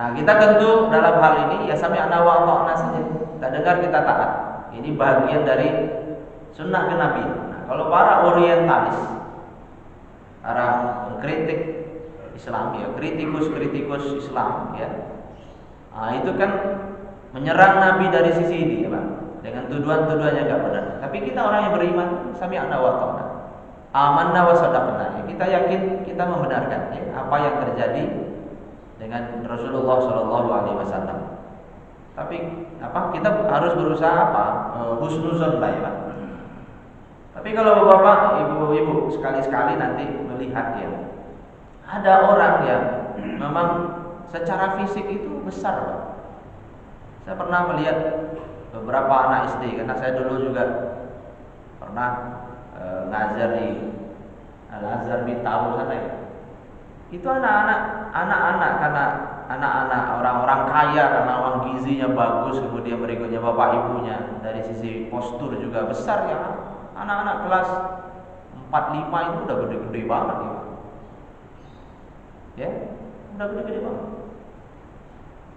S1: Nah, kita tentu dalam hal ini ya sami'na wa ata'na saja. Kita dengar, kita taat. Ini bagian dari sunnah Nabi. Nah, kalau para orientalis, para kritik Islam ya, kritikus Islam ya. Nah, itu kan menyerang Nabi dari sisi ini ya, Pak. Dengan tuduhan-tuduhan yang enggak benar. Tapi kita orang yang beriman, sami'na wa ata'na. Amanna wa sadaqna. Ya, kita yakin, kita membenarkan ya, apa yang terjadi dengan Rasulullah sallallahu alaihi wasallam. Tapi kita harus berusaha husnuzon lah ya, Pak. Tapi kalau Bapak, Ibu-ibu sekali-sekali nanti melihat ya, ada orang yang memang secara fisik itu besar, Pak. Saya pernah melihat beberapa anak SD karena saya dulu juga pernah ngajar di Al-Azhar Bintaro sana ya. Itu anak-anak karena anak-anak orang-orang kaya, karena uang gizinya bagus, kemudian berikutnya bapak ibunya dari sisi postur juga besar ya. Anak-anak kelas 4 5 itu udah gede-gede banget ya. Ya, udah gede-gede banget.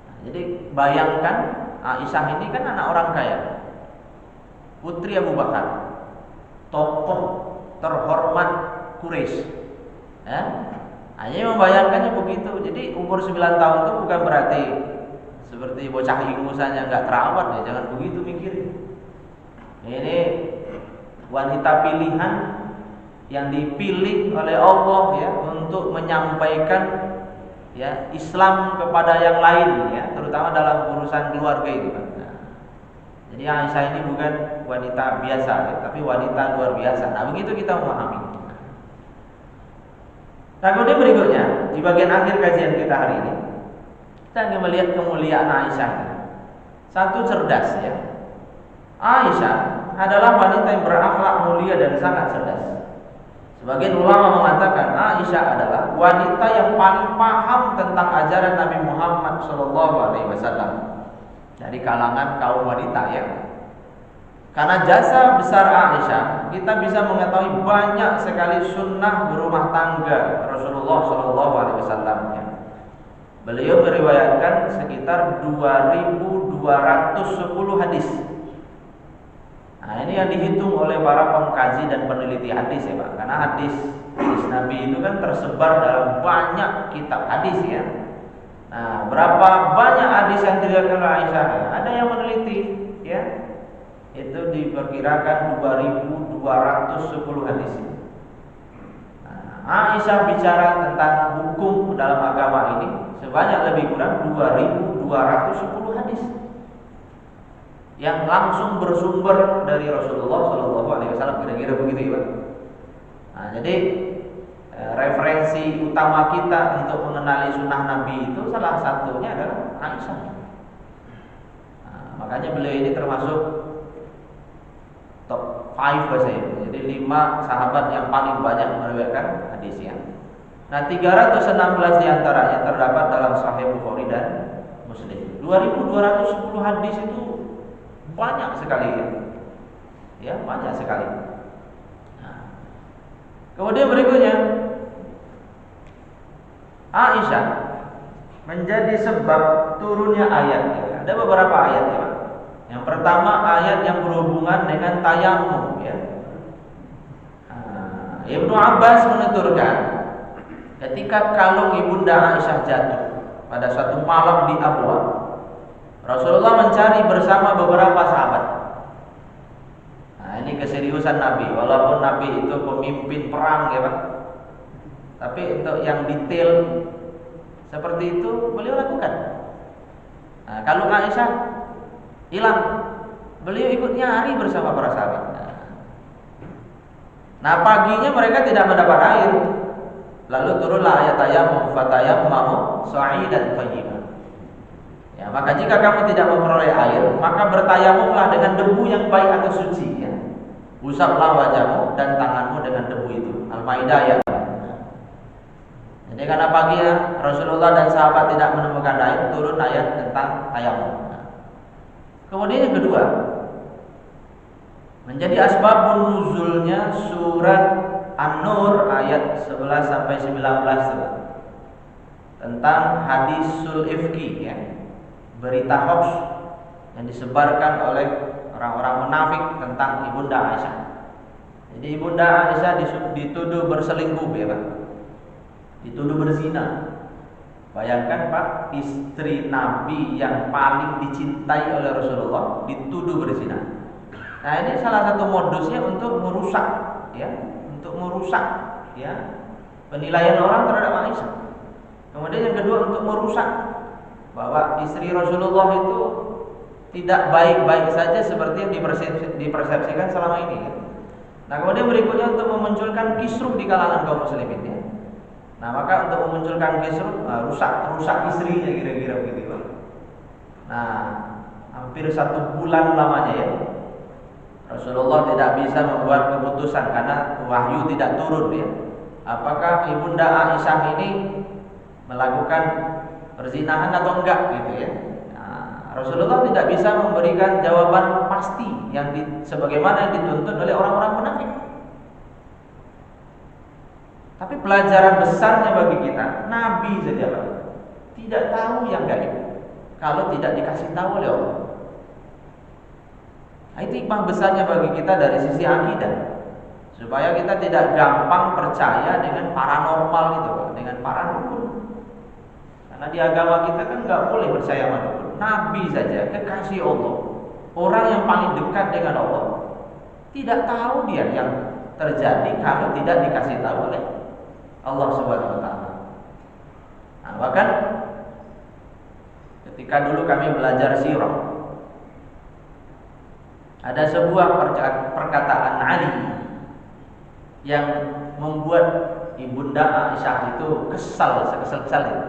S1: Nah, jadi bayangkan Aisyah ini kan anak orang kaya, putri Abu Bakar, tokoh terhormat Quraisy. Ya, hanya membayangkannya begitu. Jadi umur 9 tahun itu bukan berarti seperti bocah ingusannya nggak terawat ya, jangan begitu mikirin. Ini wanita pilihan yang dipilih oleh Allah ya untuk menyampaikan ya Islam kepada yang lain ya, terutama dalam urusan keluarga itu kan. Nah, jadi Aisyah ini bukan wanita biasa ya, tapi wanita luar biasa. Nah, begitu kita memahami. Nah, kemudian berikutnya di bagian akhir kajian kita hari ini kita ingin melihat kemuliaan Aisyah. Satu, cerdas ya. Aisyah adalah wanita yang berakhlak mulia dan sangat cerdas. Sebagian ulama mengatakan Aisyah adalah wanita yang paling paham tentang ajaran Nabi Muhammad SAW dari kalangan kaum wanita ya. Karena jasa besar Aisyah, kita bisa mengetahui banyak sekali sunnah berumah tangga Rasulullah SAW. Ya. Beliau meriwayatkan sekitar 2.210 hadis. Nah, ini yang dihitung oleh para pengkaji dan peneliti hadis ya Pak. Karena hadis Nabi itu kan tersebar dalam banyak kitab hadis ya. Nah, berapa banyak hadis yang diriwayatkan oleh Aisyah? Ada yang meneliti ya. Itu diperkirakan 2.210 hadis. Nah, Aisyah bicara tentang hukum dalam agama ini sebanyak lebih kurang 2.210 hadis yang langsung bersumber dari Rasulullah SAW, kira-kira begitu ya Pak. Nah, jadi referensi utama kita untuk mengenali sunnah Nabi itu salah satunya adalah Aisyah. Nah, makanya beliau ini termasuk top 5 bahasa Inggris. Jadi 5 sahabat yang paling banyak meriwayatkan hadisnya. Nah, 316 diantaranya terdapat dalam Sahih Bukhari dan Muslim. 2.210 hadis itu banyak sekali ya. Ya, banyak sekali. Nah, kemudian berikutnya Aisyah menjadi sebab turunnya ayat ya. Ada beberapa ayat ya. Yang pertama ayat yang berhubungan dengan tayamum ya. Nah, Ibnu Abbas menuturkan ketika kalung ibunda Aisyah jatuh pada suatu malam di Abwa, Rasulullah mencari bersama beberapa sahabat. Nah, ini keseriusan Nabi. Walaupun Nabi itu pemimpin perang ya Pak, tapi untuk yang detail seperti itu beliau lakukan. Nah, kalau Aisyah hilang, beliau ikut nyari bersama para sahabat. Nah, paginya mereka tidak mendapat air. Lalu turunlah ayat tayammum, fatayammamu sa'idan thayyiban. Ya, maka jika kamu tidak memperoleh air, maka bertayamumlah dengan debu yang baik atau suci ya. Usaplah wajahmu dan tanganmu dengan debu itu. Al-Maidah ya. Jadi karena paginya Rasulullah dan sahabat tidak menemukan air, turun ayat tentang tayamum. Kemudian yang kedua, menjadi asbabun nuzulnya surat An-Nur ayat 11 sampai 19 tentang hadisul ifki ya. Berita hoax yang disebarkan oleh orang-orang munafik tentang ibunda Aisyah. Jadi ibunda Aisyah dituduh berselingkuh ya Pak. Dituduh berzina. Bayangkan Pak, istri Nabi yang paling dicintai oleh Rasulullah dituduh berzina. Nah, ini salah satu modusnya untuk merusak ya, penilaian orang terhadap Aisyah. Kemudian yang kedua untuk merusak bahwa istri Rasulullah itu tidak baik-baik saja seperti yang dipersepsikan selama ini ya. Nah, kemudian berikutnya untuk memunculkan kisruh di kalangan kaum muslimin ya. Nah, maka untuk memunculkan kisruh, rusak istrinya kira-kira begitu. Nah, hampir 1 bulan lamanya ya, Rasulullah tidak bisa membuat keputusan karena wahyu tidak turun ya. apakah Ibunda Aisyah ini melakukan perzinahan atau enggak gitu ya. Nah, Rasulullah tidak bisa memberikan jawaban pasti yang sebagaimana yang dituntut oleh orang-orang munafik. Tapi pelajaran besarnya bagi kita, Nabi saja Pak, tidak tahu yang gaib kalau tidak dikasih tahu oleh Allah. Nah, itu hikmah besarnya bagi kita dari sisi akidah, supaya kita tidak gampang percaya dengan paranormal itu Pak, dengan paradukun. Karena di agama kita kan nggak boleh percaya sama dukun. Nabi saja, kekasih Allah, orang yang paling dekat dengan Allah, tidak tahu dia yang terjadi kalau tidak dikasih tahu oleh Allah Subhanahu wa taala. Nah, bahkan ketika dulu kami belajar sirah, ada sebuah perkataan Ali yang membuat Ibunda Aisyah itu kesal, sekesal-kesal itu.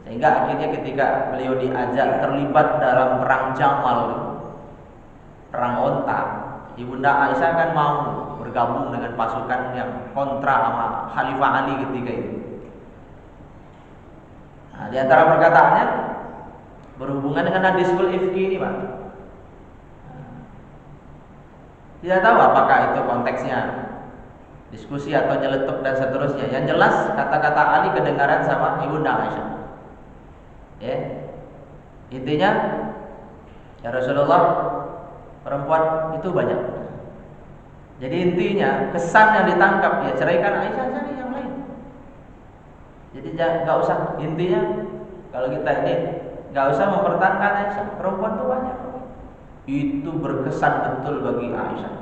S1: Sehingga akhirnya ketika beliau diajak terlibat dalam perang Jamal, perang onta, Ibunda Aisyah kan mau bergabung dengan pasukan yang kontra sama Khalifah Ali ketika itu. Nah, di antara perkataannya berhubungan dengan hadisul ifki ini, Pak. Tidak tahu apakah itu konteksnya diskusi atau nyeletuk dan seterusnya. Yang jelas kata-kata Ali kedengaran sama Ibunda Aisyah. Ya. Intinya ya Rasulullah, perempuan itu banyak. Jadi intinya kesan yang ditangkap ya ceraikan Aisyah, cari yang lain. Jadi nggak usah, intinya kalau kita ini nggak usah mempertahankan Aisyah, perempuan itu banyak. Itu berkesan betul bagi Aisyah.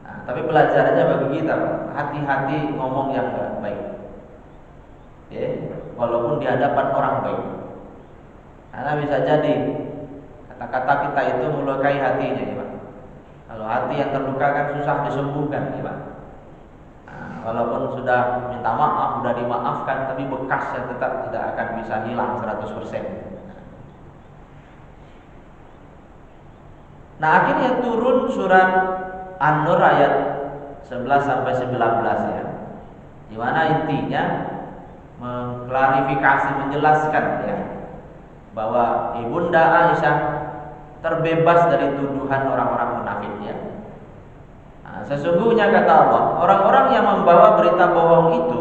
S1: Nah, tapi pelajarannya bagi kita, hati-hati ngomong yang nggak baik. Ya, walaupun di hadapan orang baik. Karena bisa jadi kata-kata kita itu melukai hatinya, ya Pak. Kalau hati yang terluka kan susah disembuhkan, ya Pak. Nah, walaupun sudah minta maaf, sudah dimaafkan, tapi bekasnya tetap tidak akan bisa hilang 100%. Nah, akhirnya turun surat An-Nur ayat 11 sampai 19 ya. Di mana intinya mengklarifikasi, menjelaskan ya bahwa Ibunda Aisyah terbebas dari tuduhan orang-orang munafik ya. Nah, sesungguhnya kata Allah, orang-orang yang membawa berita bohong itu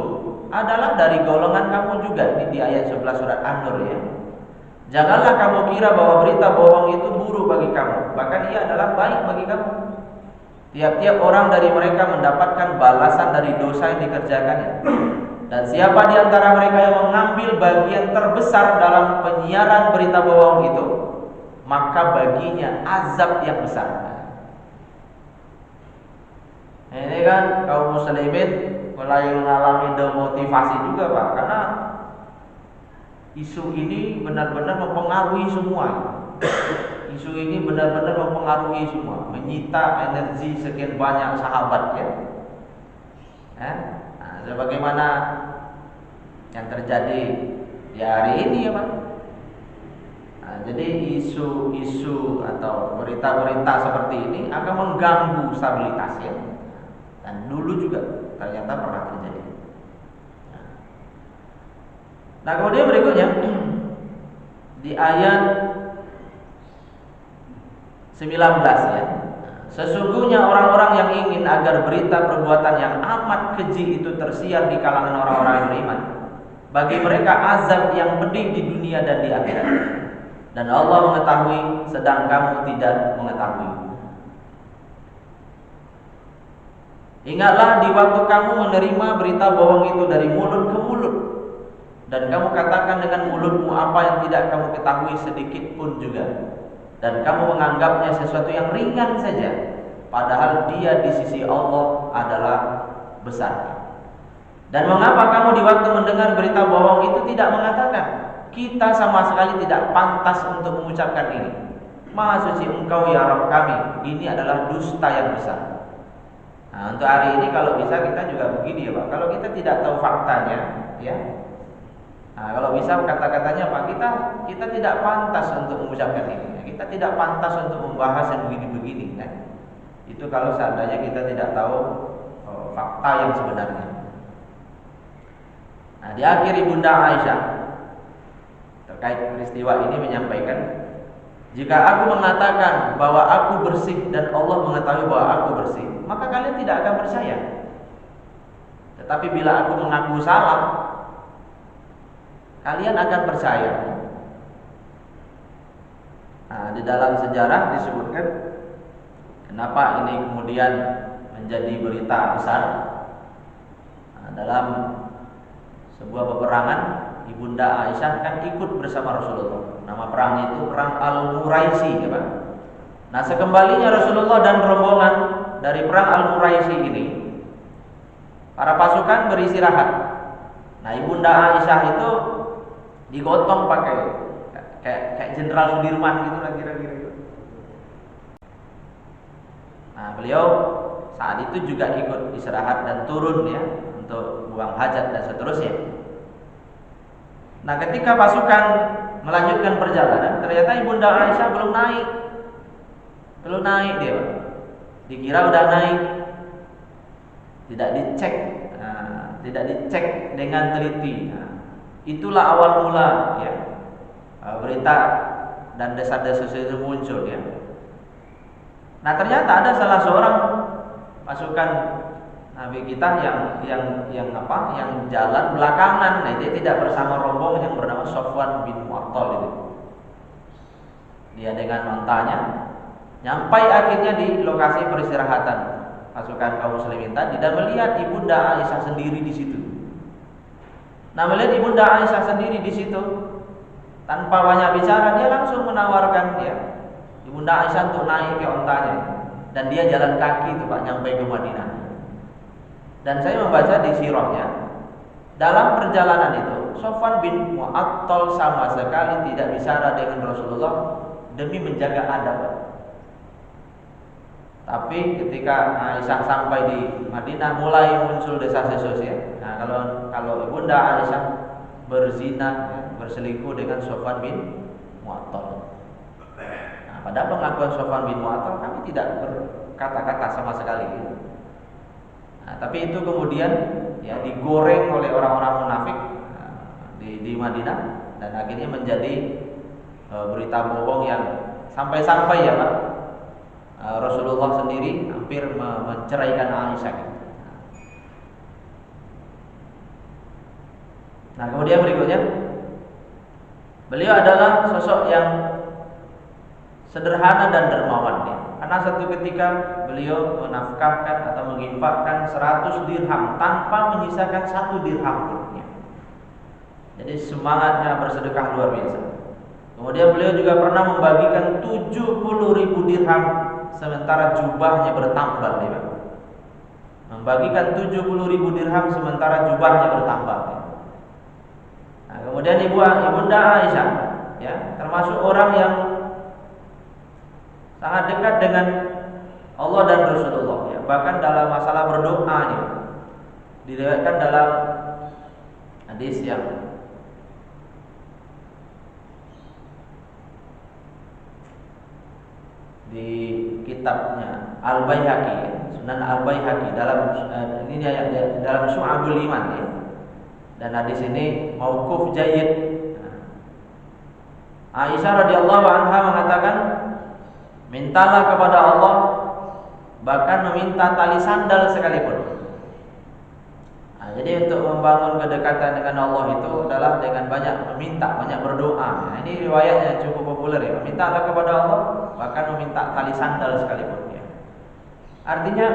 S1: adalah dari golongan kamu juga. Ini di ayat 11 surat An-Nur ya. Janganlah kamu kira bahwa berita bohong itu buruk bagi kamu, bahkan ia adalah baik bagi kamu. Tiap-tiap orang dari mereka mendapatkan balasan dari dosa yang dikerjakannya. Dan siapa di antara mereka yang mengambil bagian terbesar dalam penyiaran berita bohong itu, maka baginya azab yang besar. Ini kan kaum muslimin mulai mengalami demotivasi juga Pak, karena isu ini benar-benar mempengaruhi semua. Isu ini benar-benar mempengaruhi semua, menyita energi sekian banyak sahabat ya. Nah, sebagaimana yang terjadi di hari ini ya Pak. Nah, jadi isu-isu atau berita-berita seperti ini akan mengganggu stabilitas ya. Dan dulu juga ternyata pernah terjadi. Nah, kemudian berikutnya di ayat 19 ya. Sesungguhnya orang-orang yang ingin agar berita perbuatan yang amat keji itu tersiar di kalangan orang-orang yang beriman, bagi mereka azab yang pedih di dunia dan di akhirat. Dan Allah mengetahui sedang kamu tidak mengetahui. Ingatlah di waktu kamu menerima berita bohong itu dari mulut ke mulut, dan kamu katakan dengan mulutmu apa yang tidak kamu ketahui sedikit pun juga, dan kamu menganggapnya sesuatu yang ringan saja, padahal dia di sisi Allah adalah besar. Dan mengapa kamu di waktu mendengar berita bohong itu tidak mengatakan, kita sama sekali tidak pantas untuk mengucapkan ini. Maha suci Engkau ya Rabb kami, ini adalah dusta yang besar. Nah, untuk hari ini kalau bisa kita juga begini ya Pak, kalau kita tidak tahu faktanya ya, nah, kalau bisa kata-katanya Pak, kita tidak pantas untuk mengucapkan ini, kita tidak pantas untuk membahas yang begini-begini kan? Itu kalau seandainya kita tidak tahu fakta yang sebenarnya. Nah, di akhir Ibunda Aisyah terkait peristiwa ini menyampaikan, jika aku mengatakan bahwa aku bersih dan Allah mengetahui bahwa aku bersih, maka kalian tidak akan percaya. Tetapi bila aku mengaku salah, kalian akan percaya. Nah, di dalam sejarah disebutkan kenapa ini kemudian menjadi berita besar. Nah, dalam sebuah peperangan, Ibunda Aisyah kan ikut bersama Rasulullah. Nama perangnya itu perang Al-Muraisi, ya Pak. Nah, sekembalinya Rasulullah dan rombongan dari perang Al-Muraisi ini, para pasukan beristirahat. Nah, Ibunda Aisyah itu digotong pakai kayak Jenderal Sudirman gitu lah kira-kira gitu. Nah, beliau saat itu juga ikut istirahat dan turun ya untuk buang hajat dan seterusnya. Nah, ketika pasukan melanjutkan perjalanan, ternyata Ibunda Aisyah belum naik dia, Pak. Dikira udah naik, tidak dicek dengan teliti. Nah, itulah awal mula ya berita dan desas-desus itu muncul ya. Nah, ternyata ada salah seorang pasukan Nabi kita yang jalan belakangan. Nah, dia tidak bersama rombongan yang bernama Sofwan bin Mu'attal itu. Dia dengan ontanya nyampai akhirnya di lokasi peristirahatan pasukan kaum muslimin tadi dan melihat Ibunda Aisyah sendiri di situ. Nah, melihat Ibunda Aisyah sendiri di situ, tanpa banyak bicara dia langsung menawarkan ya Ibunda Aisyah untuk naik ke ontanya dan dia jalan kaki itu Pak nyampai ke Madinah. Dan saya membaca di sirahnya, dalam perjalanan itu Sofwan bin Mu'attal sama sekali tidak bicara dengan Rasulullah demi menjaga adab. Tapi ketika Aisyah sampai di Madinah mulai muncul desas-desus ya. Nah, kalau Ibunda Aisyah berzina ya, berselingkuh dengan Sofwan bin Mu'attal. Nah, pada pengakuan Sofwan bin Mu'attal kami tidak berkata-kata sama sekali. Nah, tapi itu kemudian ya digoreng oleh orang-orang munafik di Madinah dan akhirnya menjadi berita bohong yang sampai-sampai ya Pak Rasulullah sendiri hampir menceraikan Aisyah. Nah, kemudian berikutnya beliau adalah sosok yang sederhana dan dermawan ya. Karena satu ketika beliau menafkahkan atau menginfakkan 100 dirham tanpa menyisakan 1 dirham pun ya. Jadi semangatnya bersedekah luar biasa. Kemudian beliau juga pernah membagikan 70.000 dirham sementara jubahnya bertambah ya. Membagikan 70.000 dirham sementara jubahnya bertambah ya. Nah, kemudian Ibunda Aisyah ya, termasuk orang yang sangat dekat dengan Allah dan Rasulullah ya. Bahkan dalam masalah berdoa ya, diriwayatkan dalam hadis yang di kitabnya Al-Baihaqi, Sunan Al-Baihaqi dalam ini dalam Syu'abul Iman ya. Dan hadis ini mauquf jayyid. Aisyah radhiyallahu anha mengatakan, mintalah kepada Allah bahkan meminta tali sandal sekalipun. Nah, jadi untuk membangun kedekatan dengan Allah itu adalah dengan banyak meminta, banyak berdoa. Nah, ini riwayat yang cukup populer ya. Mintalah kepada Allah bahkan meminta tali sandal sekalipun ya. Artinya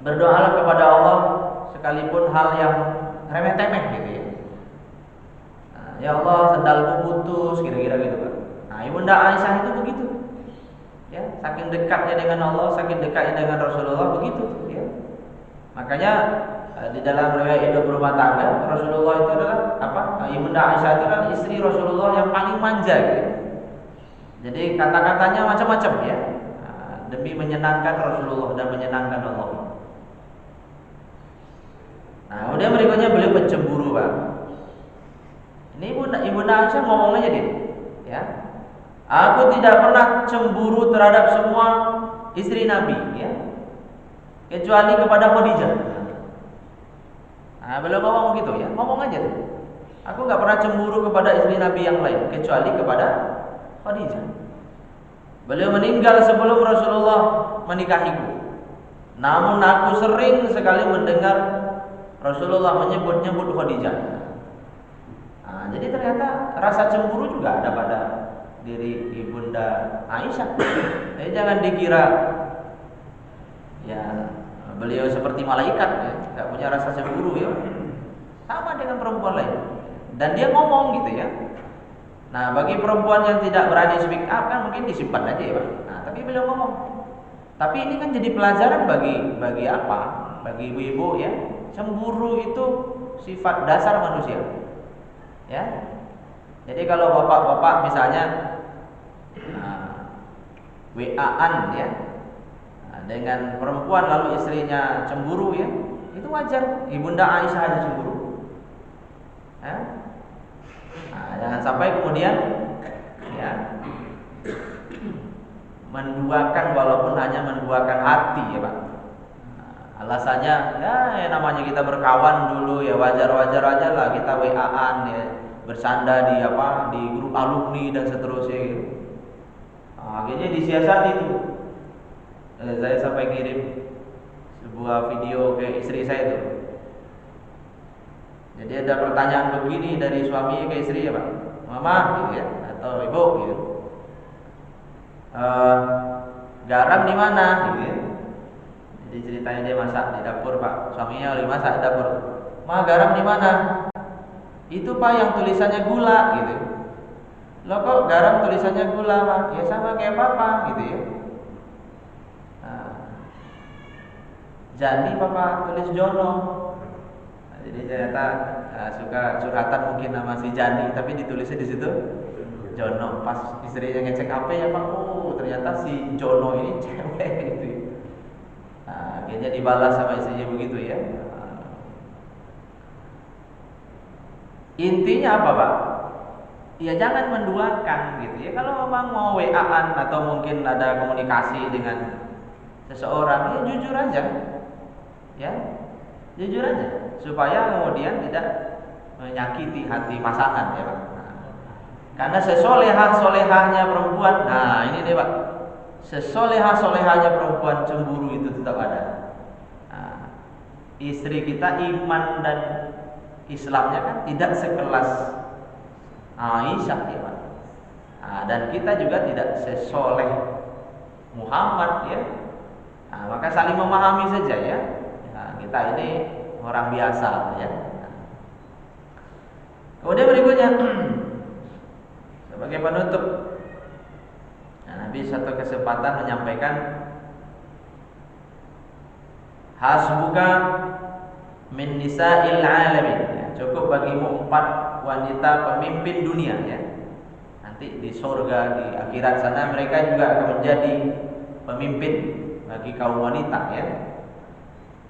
S1: berdoalah kepada Allah sekalipun hal yang remeh-temeh gitu ya. Nah, ya Allah sandalku putus kira-kira gitu kan. Nah, Ibunda Aisyah itu begitu. Ya, saking dekatnya dengan Allah, saking dekatnya dengan Rasulullah begitu ya. Makanya di dalam riwayat hidup rumah tangga Rasulullah itu adalah Ibunda Aisyah itu adalah istri Rasulullah yang paling manja gitu. Jadi kata-katanya macam-macam ya, demi menyenangkan Rasulullah dan menyenangkan Allah. Nah, kemudian berikutnya beliau pencemburu Pak. Ini Ibunda Aisyah ngomong aja dia, ya. Aku tidak pernah cemburu terhadap semua istri Nabi, ya, kecuali kepada Khadijah. Nah, beliau ngomong gitu ya, ngomong aja tuh. Aku nggak pernah cemburu kepada istri Nabi yang lain kecuali kepada Khadijah. Beliau meninggal sebelum Rasulullah menikahiku. Namun aku sering sekali mendengar Rasulullah menyebut-nyebut Khadijah. Nah, jadi ternyata rasa cemburu juga ada pada diri ibunda Aisyah. Jadi jangan dikira ya beliau seperti malaikat ya, nggak punya rasa cemburu ya. Sama dengan perempuan lain. Dan dia ngomong gitu ya. Nah, bagi perempuan yang tidak berani speak up kan mungkin disimpan aja ya, Pak. Nah, tapi beliau ngomong. Tapi ini kan jadi pelajaran bagi apa? Bagi ibu-ibu ya. Cemburu itu sifat dasar manusia. Ya. Jadi kalau bapak-bapak misalnya WA-an ya dengan perempuan lalu istrinya cemburu ya, itu wajar. Ibunda Aisyah aja cemburu. Ya. Nah, jangan sampai kemudian ya menduakan walaupun hanya menduakan hati ya Pak. Nah, alasannya ya namanya kita berkawan dulu ya wajar-wajar aja lah kita WA-an ya bersanda di grup alumni dan seterusnya gitu. Nah, akhirnya disiasati itu. Saya sampai kirim sebuah video ke istri saya itu. Jadi ada pertanyaan begini dari suami ke istri ya Pak, Mama gitu ya atau Ibu gitu. Garam di mana gitu ya. Jadi ceritanya dia masak di dapur Pak, suaminya lagi masak di dapur. Ma, garam di mana? Itu Pak yang tulisannya gula gitu. Loh kok garam tulisannya gula Pak? Ya sama kayak Papa gitu ya. Jani Papa tulis Jono. Nah, jadi ternyata suka curhatan mungkin nama si Jani tapi ditulisnya di situ Jono. Pas istrinya ngecek HP ya Pak, oh ternyata si Jono ini cewek gitu. Nah, akhirnya dibalas sama istrinya begitu ya. Intinya apa Pak? Ya jangan menduakan gitu ya. Kalau memang mau WA-an atau mungkin ada komunikasi dengan seseorang ya jujur aja. Ya, jujur aja supaya kemudian tidak menyakiti hati pasangan ya Pak. Karena sesolehah-solehahnya perempuan, nah ini nih Pak, sesolehah-solehahnya perempuan cemburu itu tetap ada. Nah, istri kita iman dan Islamnya kan tidak sekelas Aisyah ya Pak. Nah, dan kita juga tidak sesoleh Muhammad ya. Nah, maka saling memahami saja ya. Kita ini orang biasa ya. Kemudian berikutnya sebagai penutup, Nabi satu kesempatan menyampaikan hasbuka min nisa'il alamin ya, cukup bagimu 4 wanita pemimpin dunia ya. Nanti di surga di akhirat sana mereka juga akan menjadi pemimpin bagi kaum wanita ya.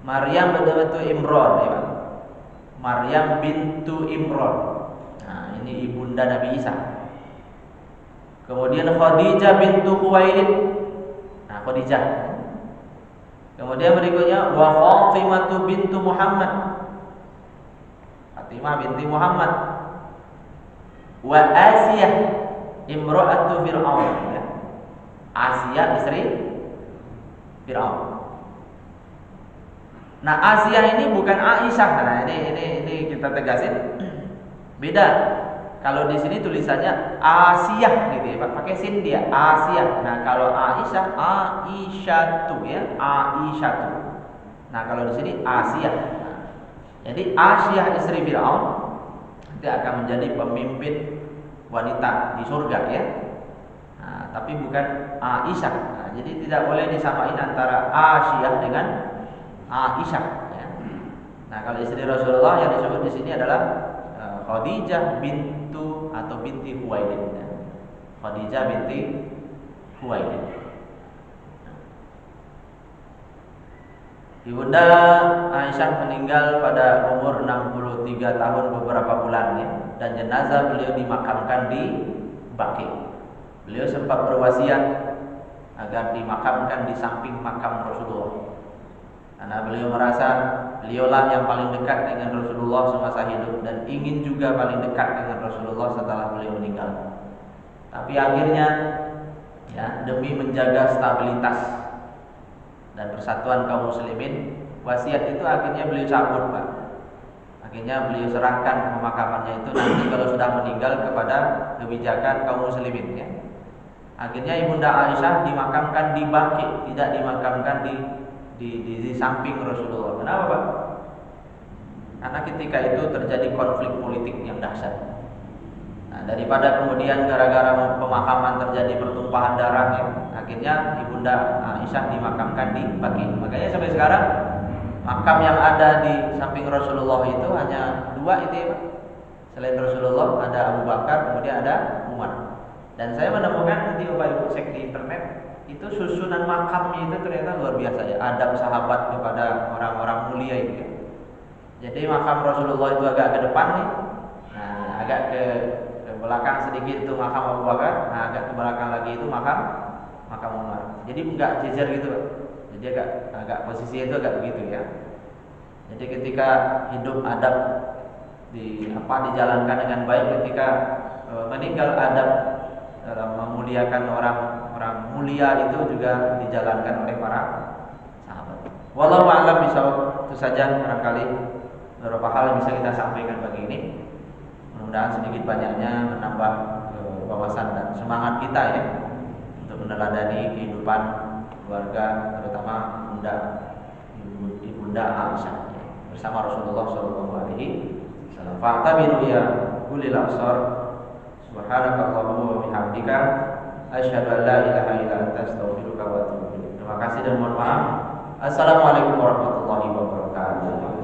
S1: Maryam bintu Imran ya. Maryam bintu Imran. Nah, ini ibunda Nabi Isa. Kemudian Khadijah bintu Khuwailid. Nah, Khadijah. Kemudian berikutnya wa Fatimah bintu Muhammad. Fatimah binti Muhammad. Wa Asiyah imra'atu Fir'aun ya. Asiyah istri Fir'aun. Nah, Asia ini bukan Aisyah. Nah, ini kita tegasin. Beda. Kalau di sini tulisannya Asiyah gitu ya, Pak. Pakai sin dia, Asia. Nah, kalau Aisyah, Aisyatu ya, Aisyatu. Nah, kalau di sini Asia. Nah, jadi Asia istri Firaun nanti akan menjadi pemimpin wanita di surga ya. Nah, tapi bukan Aisyah. Nah, jadi tidak boleh disamain antara Asia dengan Aisyah ya. Nah, kalau istri Rasulullah yang disebut di sini adalah Khadijah bintu atau binti Khuwailid ya. Khadijah binti Khuwailid. Ibunda Aisyah meninggal pada umur 63 tahun beberapa bulan ya, dan jenazah beliau dimakamkan di Baqi. Beliau sempat berwasiat agar dimakamkan di samping makam Rasulullah. Karena beliau merasa beliaulah yang paling dekat dengan Rasulullah semasa hidup dan ingin juga paling dekat dengan Rasulullah setelah beliau meninggal. Tapi akhirnya ya, demi menjaga stabilitas dan persatuan kaum muslimin, wasiat itu akhirnya beliau cabut, Pak. Akhirnya beliau serahkan pemakamannya itu nanti kalau sudah meninggal kepada kebijakan kaum muslimin ya. Akhirnya Ibunda Aisyah dimakamkan di Baqi, tidak dimakamkan di samping Rasulullah. Kenapa, Pak? Karena ketika itu terjadi konflik politik yang dahsyat. Nah, daripada kemudian gara-gara pemakaman terjadi pertumpahan darah ya, akhirnya Ibunda Aisyah dimakamkan di Baqi. Makanya sampai sekarang makam yang ada di samping Rasulullah itu hanya dua itu ya, Pak. Selain Rasulullah ada Abu Bakar, kemudian ada Umar. Dan saya menemukan nanti Bapak Ibu cek di internet, itu susunan makamnya itu ternyata luar biasa ya. Adab sahabat kepada orang-orang mulia itu ya. Jadi makam Rasulullah itu agak ke depan nih. Nah, agak ke belakang sedikit itu makam Abu Bakar. Nah, agak ke belakang lagi itu makam Umar. Jadi enggak jejer gitu, Pak. Jadi agak posisi itu agak begitu ya. Jadi ketika hidup adab dijalankan dengan baik, ketika meninggal adab dalam memuliakan orang mulia itu juga dijalankan oleh para sahabat. Wallahu a'lam bishawab. Itu saja barangkali beberapa hal yang bisa kita sampaikan pagi ini. Mudah-mudahan sedikit banyaknya menambah wawasan dan semangat kita ya untuk meneladani kehidupan keluarga, terutama Ibunda Aisyah ya, bersama Rasulullah sallallahu alaihi wasallam. Fa'tabiru ya ulil absar. Subhanakallahumma wa bihamdika asyhadu an la ilaha illa anta astaghfiruka wa atubu ilaik. Terima kasih dan mohon maaf. Assalamualaikum warahmatullahi wabarakatuh.